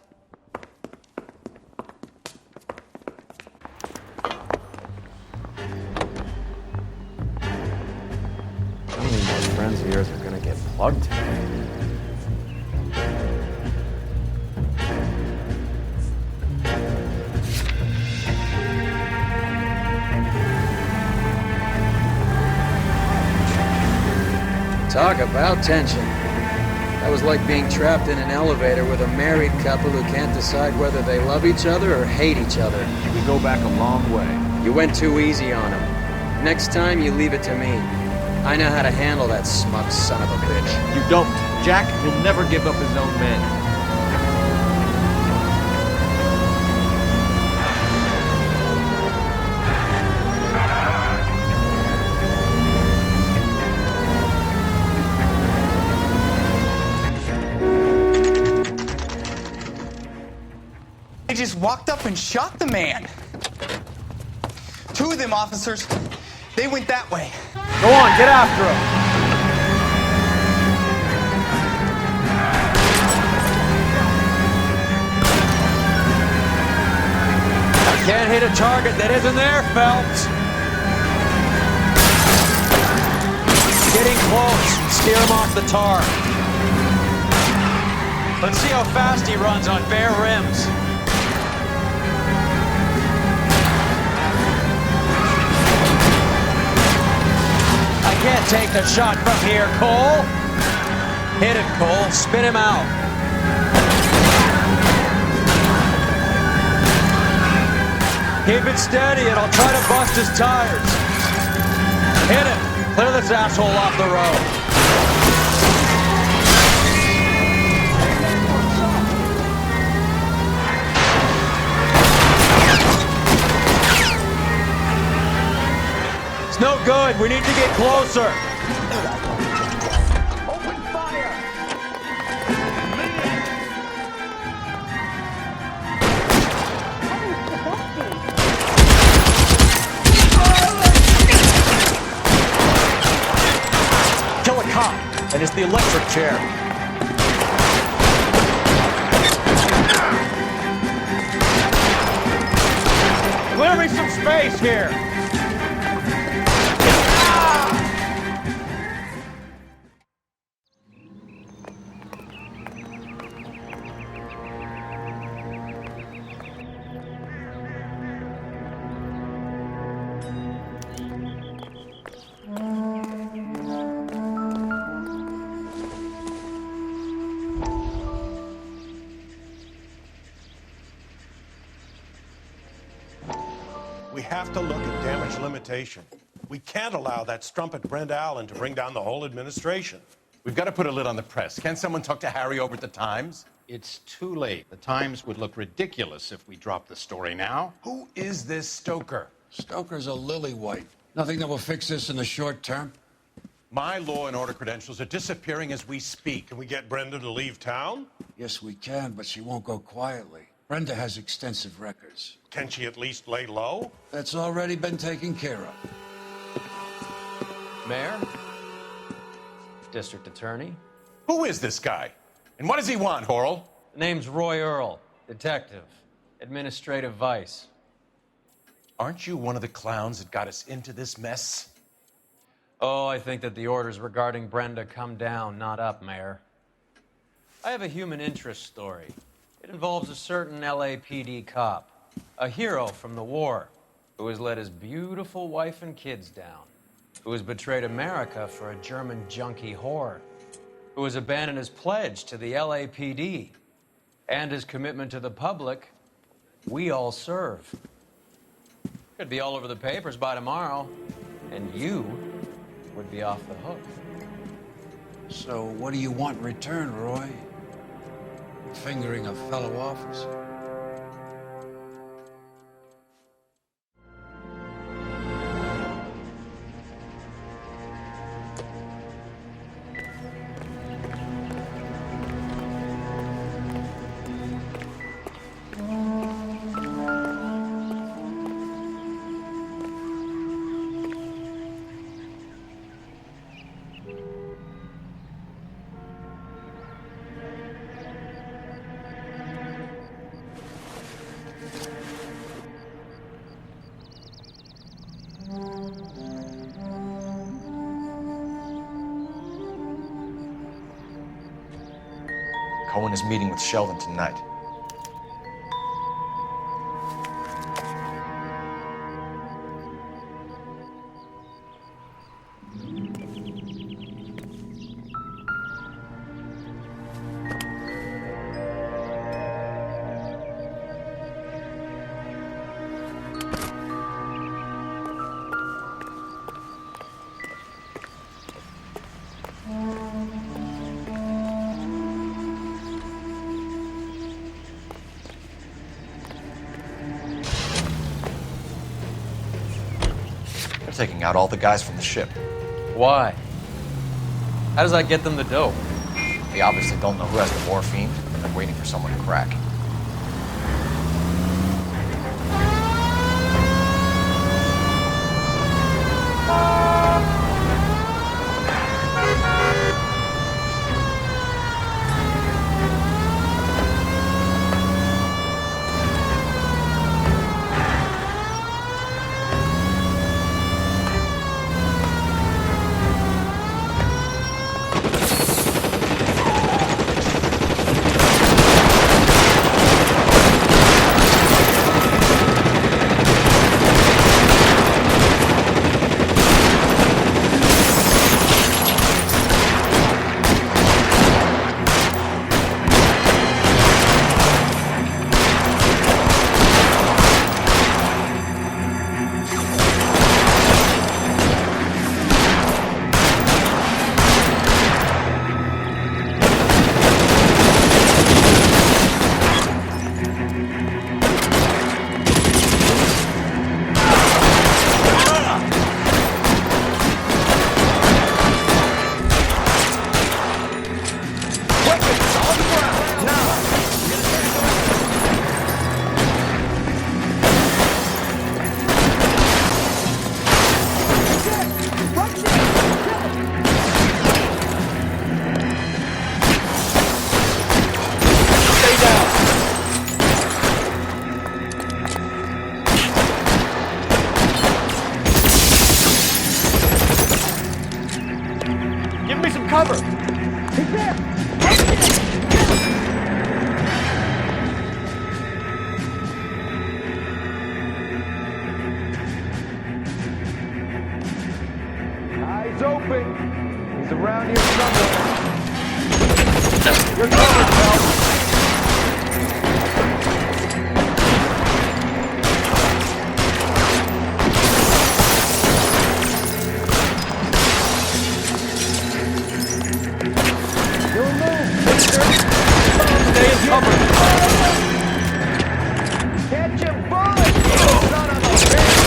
How many more friends of yours are gonna get plugged today? Talk about tension. That was like being trapped in an elevator with a married couple who can't decide whether they love each other or hate each other. We go back a long way. You went too easy on him. Next time, you leave it to me. I know how to handle that smug son of a bitch. You don't. Jack will never give up his own men. They just walked up and shot the man. 2 of them officers, they went that way. Go on, get after him. I can't hit a target that isn't there, Phelps. Getting close. Steer him off the tar. Let's see how fast he runs on bare rims. I can't take the shot from here, Cole. Hit it, Cole. Spin him out. Keep it steady and I'll try to bust his tires. Hit it. Clear this asshole off the road. No good. We need to get closer. Open fire! top, and it's the electric chair. Clear me some space here! We have to look at damage limitation. We can't allow that strumpet Brent Allen to bring down the whole administration. We've got to put a lid on the press. Can't someone talk to Harry over at the Times? It's too late. The Times would look ridiculous if we dropped the story now. Who is this Stoker? Stoker's a lily-white. Nothing that will fix this in the short term. My law and order credentials are disappearing as we speak. Can we get Brenda to leave town? Yes, we can, but she won't go quietly. Brenda has extensive records. Can she at least lay low? That's already been taken care of. Mayor? District Attorney? Who is this guy? And what does he want, Horrell? The name's Roy Earl, detective, administrative vice. Aren't you one of the clowns that got us into this mess? Oh, I think that the orders regarding Brenda come down, not up, Mayor. I have a human interest story. It involves a certain LAPD cop, a hero from the war, who has let his beautiful wife and kids down, who has betrayed America for a German junkie whore, who has abandoned his pledge to the LAPD and his commitment to the public. We all serve. Could be all over the papers by tomorrow, and you would be off the hook. So what do you want in return, Roy? Fingering a fellow officer? Cohen is meeting with Sheldon tonight. Taking out all the guys from the ship. Why? How does that get them the dope? They obviously don't know who has the morphine, and they're waiting for someone to crack. me some cover! He's there! Eyes open. He's around here somewhere. You're covered, Phelps. You'll move, mister. Stay in cover! Catch a bullet, you son of a bitch!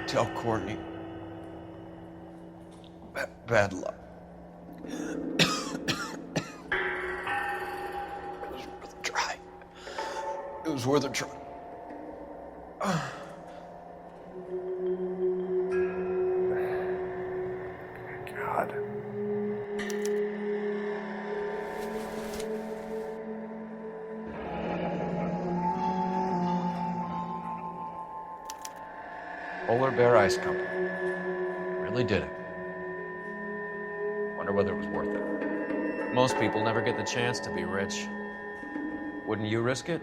Tell Courtney. Bad luck. It was worth a try. It was worth a try. God. Polar Bear Ice Company. Really did it. Wonder whether it was worth it. Most people never get the chance to be rich. Wouldn't you risk it?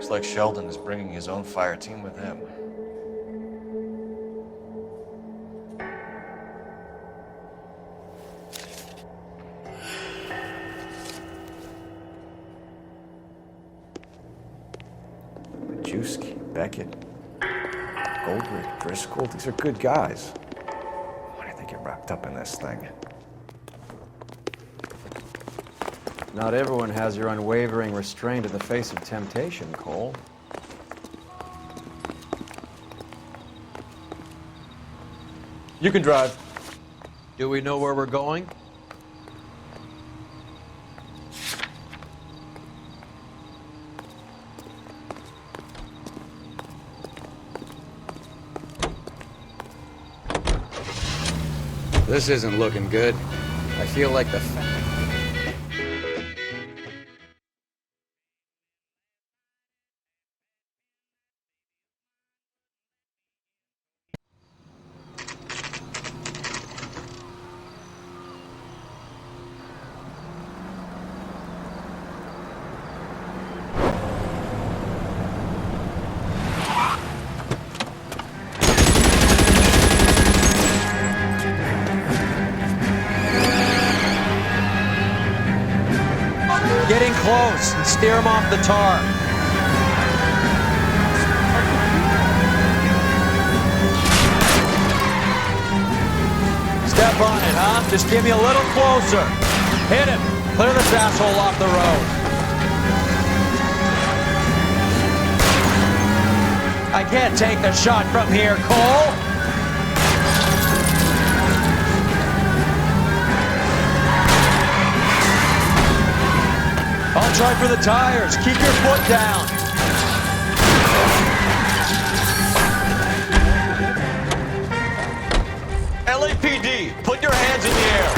Looks like Sheldon is bringing his own fire team with him. Majewski, Beckett, Goldrick, Driscoll, these are good guys. Why do they get wrapped up in this thing? Not everyone has your unwavering restraint in the face of temptation, Cole. You can drive. Do we know where we're going? This isn't looking good. I feel like the... Getting close and steer him off the tar. on it, huh? Just give me a little closer. Hit him. Clear this asshole off the road. I can't take the shot from here, Cole. I'll try for the tires. Keep your foot down. LAPD, put your hands in the air.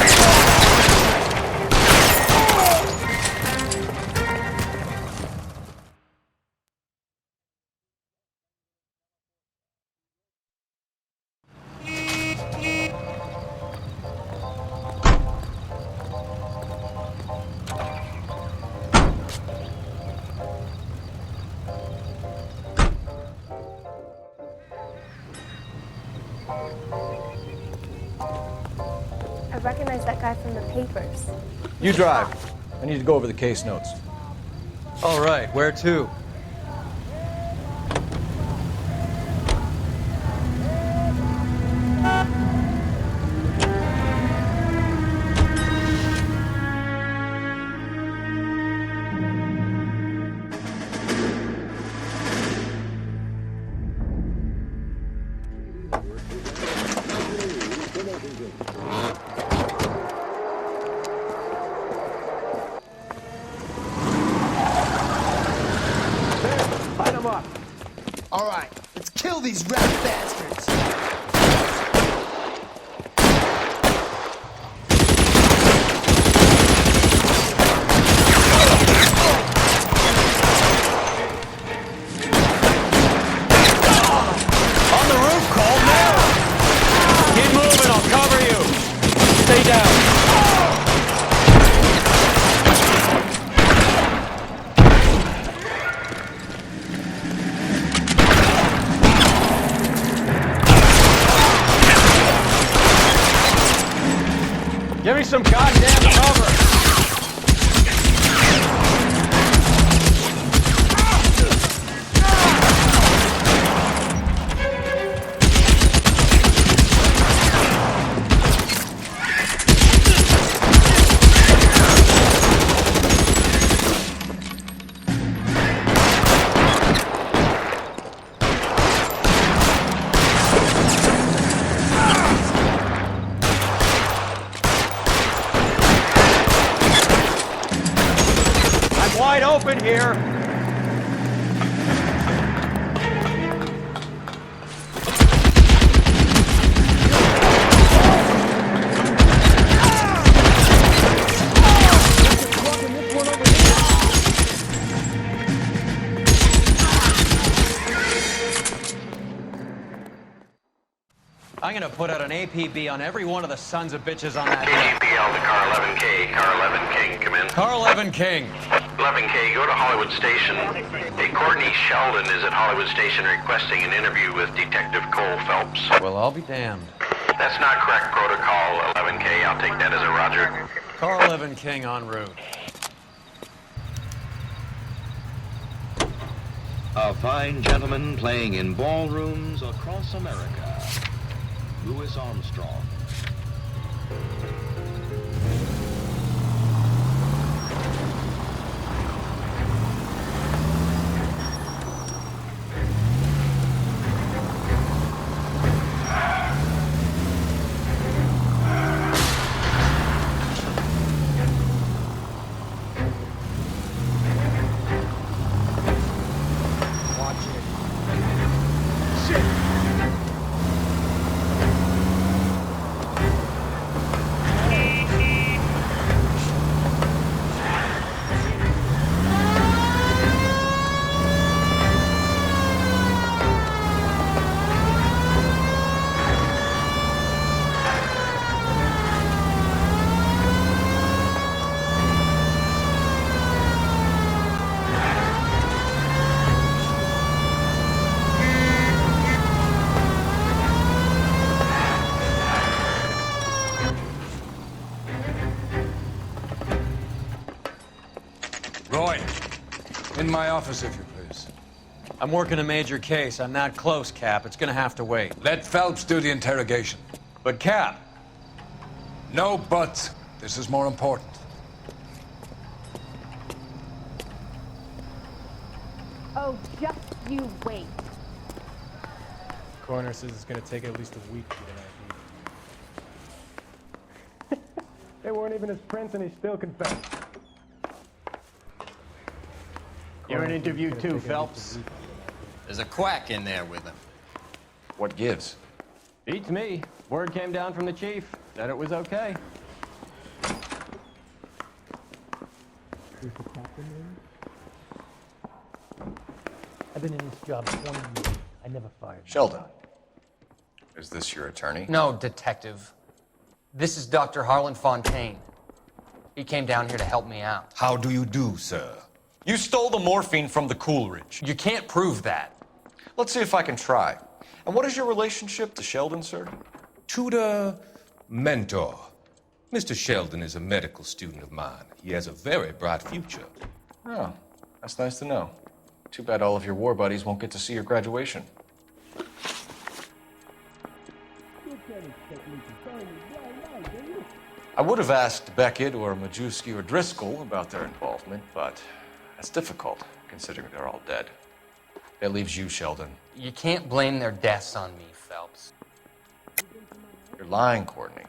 I recognize that guy from the papers. You drive. I need to go over the case notes. All right, where to? All right, let's kill these rat bastards. On the roof, Cole, now! Keep moving, I'll cover you. Stay down. Give me some goddamn cover! Wide open here. I'm gonna put out an APB on every one of the sons of bitches on that hill. KGPL to car 11K. Car 11 King, come in. Car 11 King. 11K, go to Hollywood Station. Hey, Courtney Sheldon is at Hollywood Station requesting an interview with Detective Cole Phelps. Well, I'll be damned. That's not correct protocol, 11K. I'll take that as a roger. Car 11 King en route. A fine gentleman playing in ballrooms across America. Louis Armstrong. In my office, if you please. I'm working a major case. I'm not close, Cap. It's gonna have to wait. Let Phelps do the interrogation. But, Cap, No buts. This is more important. Oh, just you wait. Coroner says it's going to take at least a week to get an ID. They weren't even his prints and he still confessed. You're in interview too, Phelps. There's a quack in there with him. What gives? Beats me. Word came down from the chief. Said it was okay. I've been in this job 20 years. I never fired. Sheldon. Is this your attorney? No, detective. This is Dr. Harlan Fontaine. He came down here to help me out. How do you do, sir? You stole the morphine from the Coolidge. You can't prove that. Let's see if I can try. And what is your relationship to Sheldon, sir? Tutor, mentor. Mr. Sheldon is a medical student of mine. He has a very bright future. Oh, that's nice to know. Too bad all of your war buddies won't get to see your graduation. I would have asked Beckett or Majewski or Driscoll about their involvement, but that's difficult, considering they're all dead. That leaves you, Sheldon. You can't blame their deaths on me, Phelps. You're lying, Courtney.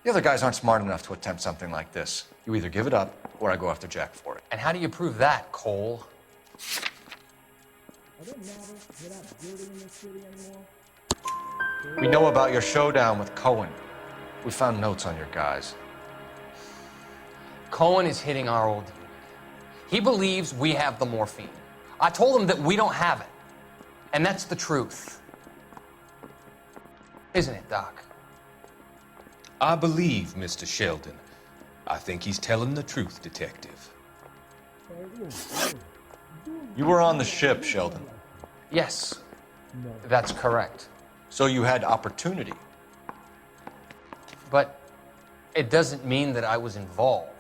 The other guys aren't smart enough to attempt something like this. You either give it up, or I go after Jack for it. And how do you prove that, Cole? We know about your showdown with Cohen. We found notes on your guys. Cohen is hitting our old unit. He believes we have the morphine. I told him that we don't have it. And that's the truth. Isn't it, Doc? I believe Mr. Sheldon. I think he's telling the truth, Detective. You were on the ship, Sheldon. Yes, that's correct. So you had opportunity. But it doesn't mean that I was involved.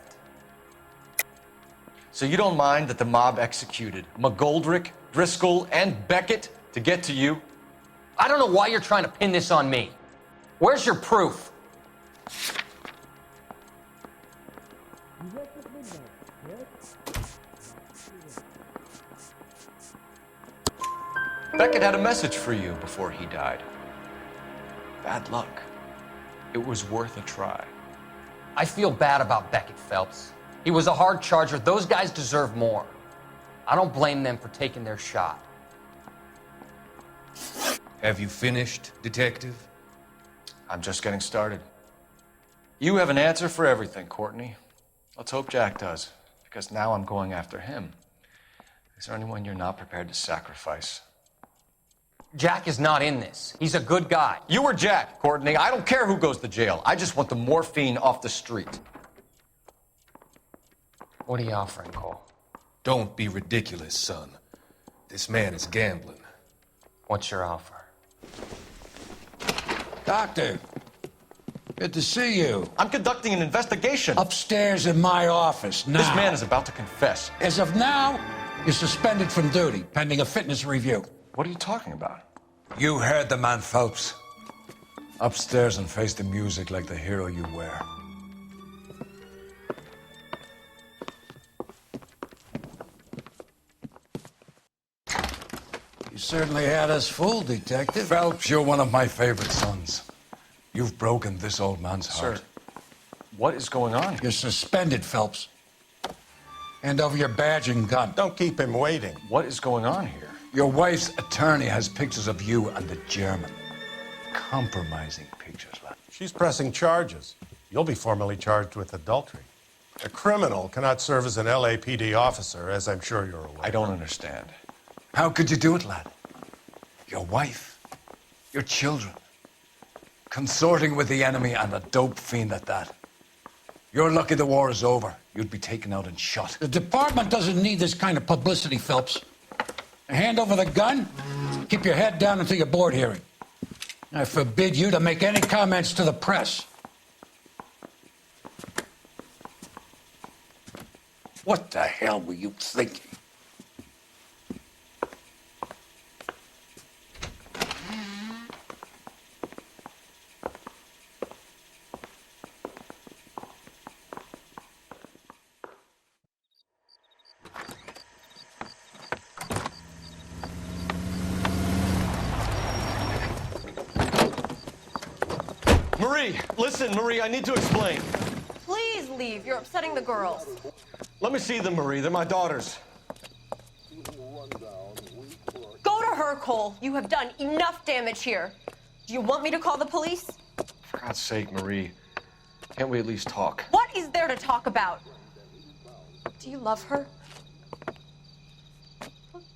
So you don't mind that the mob executed McGoldrick, Driscoll, and Beckett to get to you? I don't know why you're trying to pin this on me. Where's your proof? Beckett had a message for you before he died. Bad luck. It was worth a try. I feel bad about Beckett, Phelps. He was a hard charger. Those guys deserve more. I don't blame them for taking their shot. Have you finished, Detective? I'm just getting started. You have an answer for everything, Courtney. Let's hope Jack does, because now I'm going after him. Is there anyone you're not prepared to sacrifice? Jack is not in this. He's a good guy. You were Jack, Courtney. I don't care who goes to jail. I just want the morphine off the street. What are you offering, Cole? Don't be ridiculous, son. This man is gambling. What's your offer? Doctor, good to see you. I'm conducting an investigation. Upstairs in my office now. This man is about to confess. As of now, you're suspended from duty, pending a fitness review. What are you talking about? You heard the man, Phelps. Upstairs and face the music like the hero you were. You certainly had us fooled, Detective. Phelps, you're one of my favorite sons. You've broken this old man's heart. Sir, what is going on? You're suspended, Phelps. Hand over your badge and gun. Don't keep him waiting. What is going on here? Your wife's attorney has pictures of you and the German. Compromising pictures, lad. She's pressing charges. You'll be formally charged with adultery. A criminal cannot serve as an LAPD officer, as I'm sure you're aware. I don't understand. How could you do it, lad? Your wife, your children, consorting with the enemy and a dope fiend at that. You're lucky the war is over. You'd be taken out and shot. The department doesn't need this kind of publicity, Phelps. Hand over the gun, keep your head down until your board hearing. I forbid you to make any comments to the press. What the hell were you thinking? Marie, listen, Marie, I need to explain. Please leave. You're upsetting the girls. Let me see them, Marie. They're my daughters. Go to her, Cole. You have done enough damage here. Do you want me to call the police? For God's sake, Marie. Can't we at least talk? What is there to talk about? Do you love her?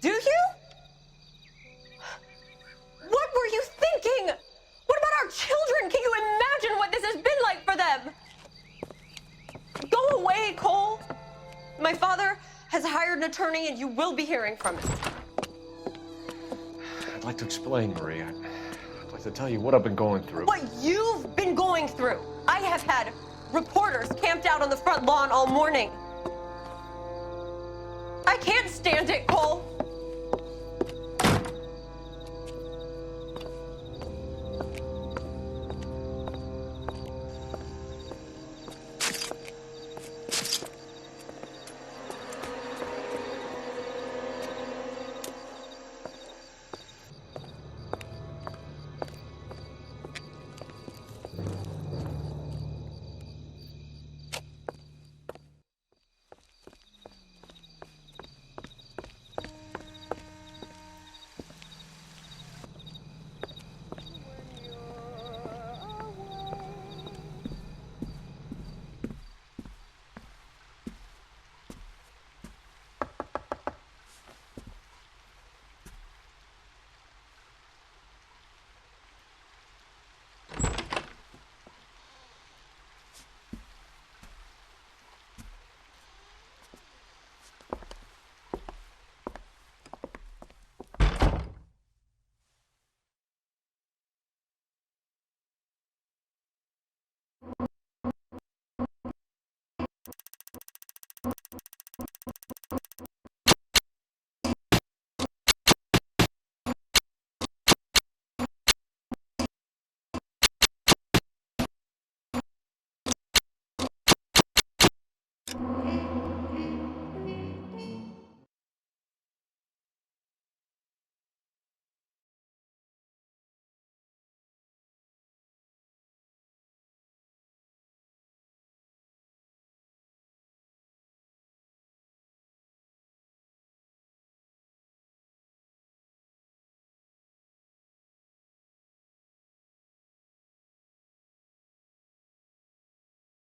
Do you? What were you thinking? What about our children? Can you imagine what this has been like for them? Go away, Cole. My father has hired an attorney and you will be hearing from him. I'd like to explain, Marie. I'd like to tell you what I've been going through. What you've been going through. I have had reporters camped out on the front lawn all morning. I can't stand it, Cole.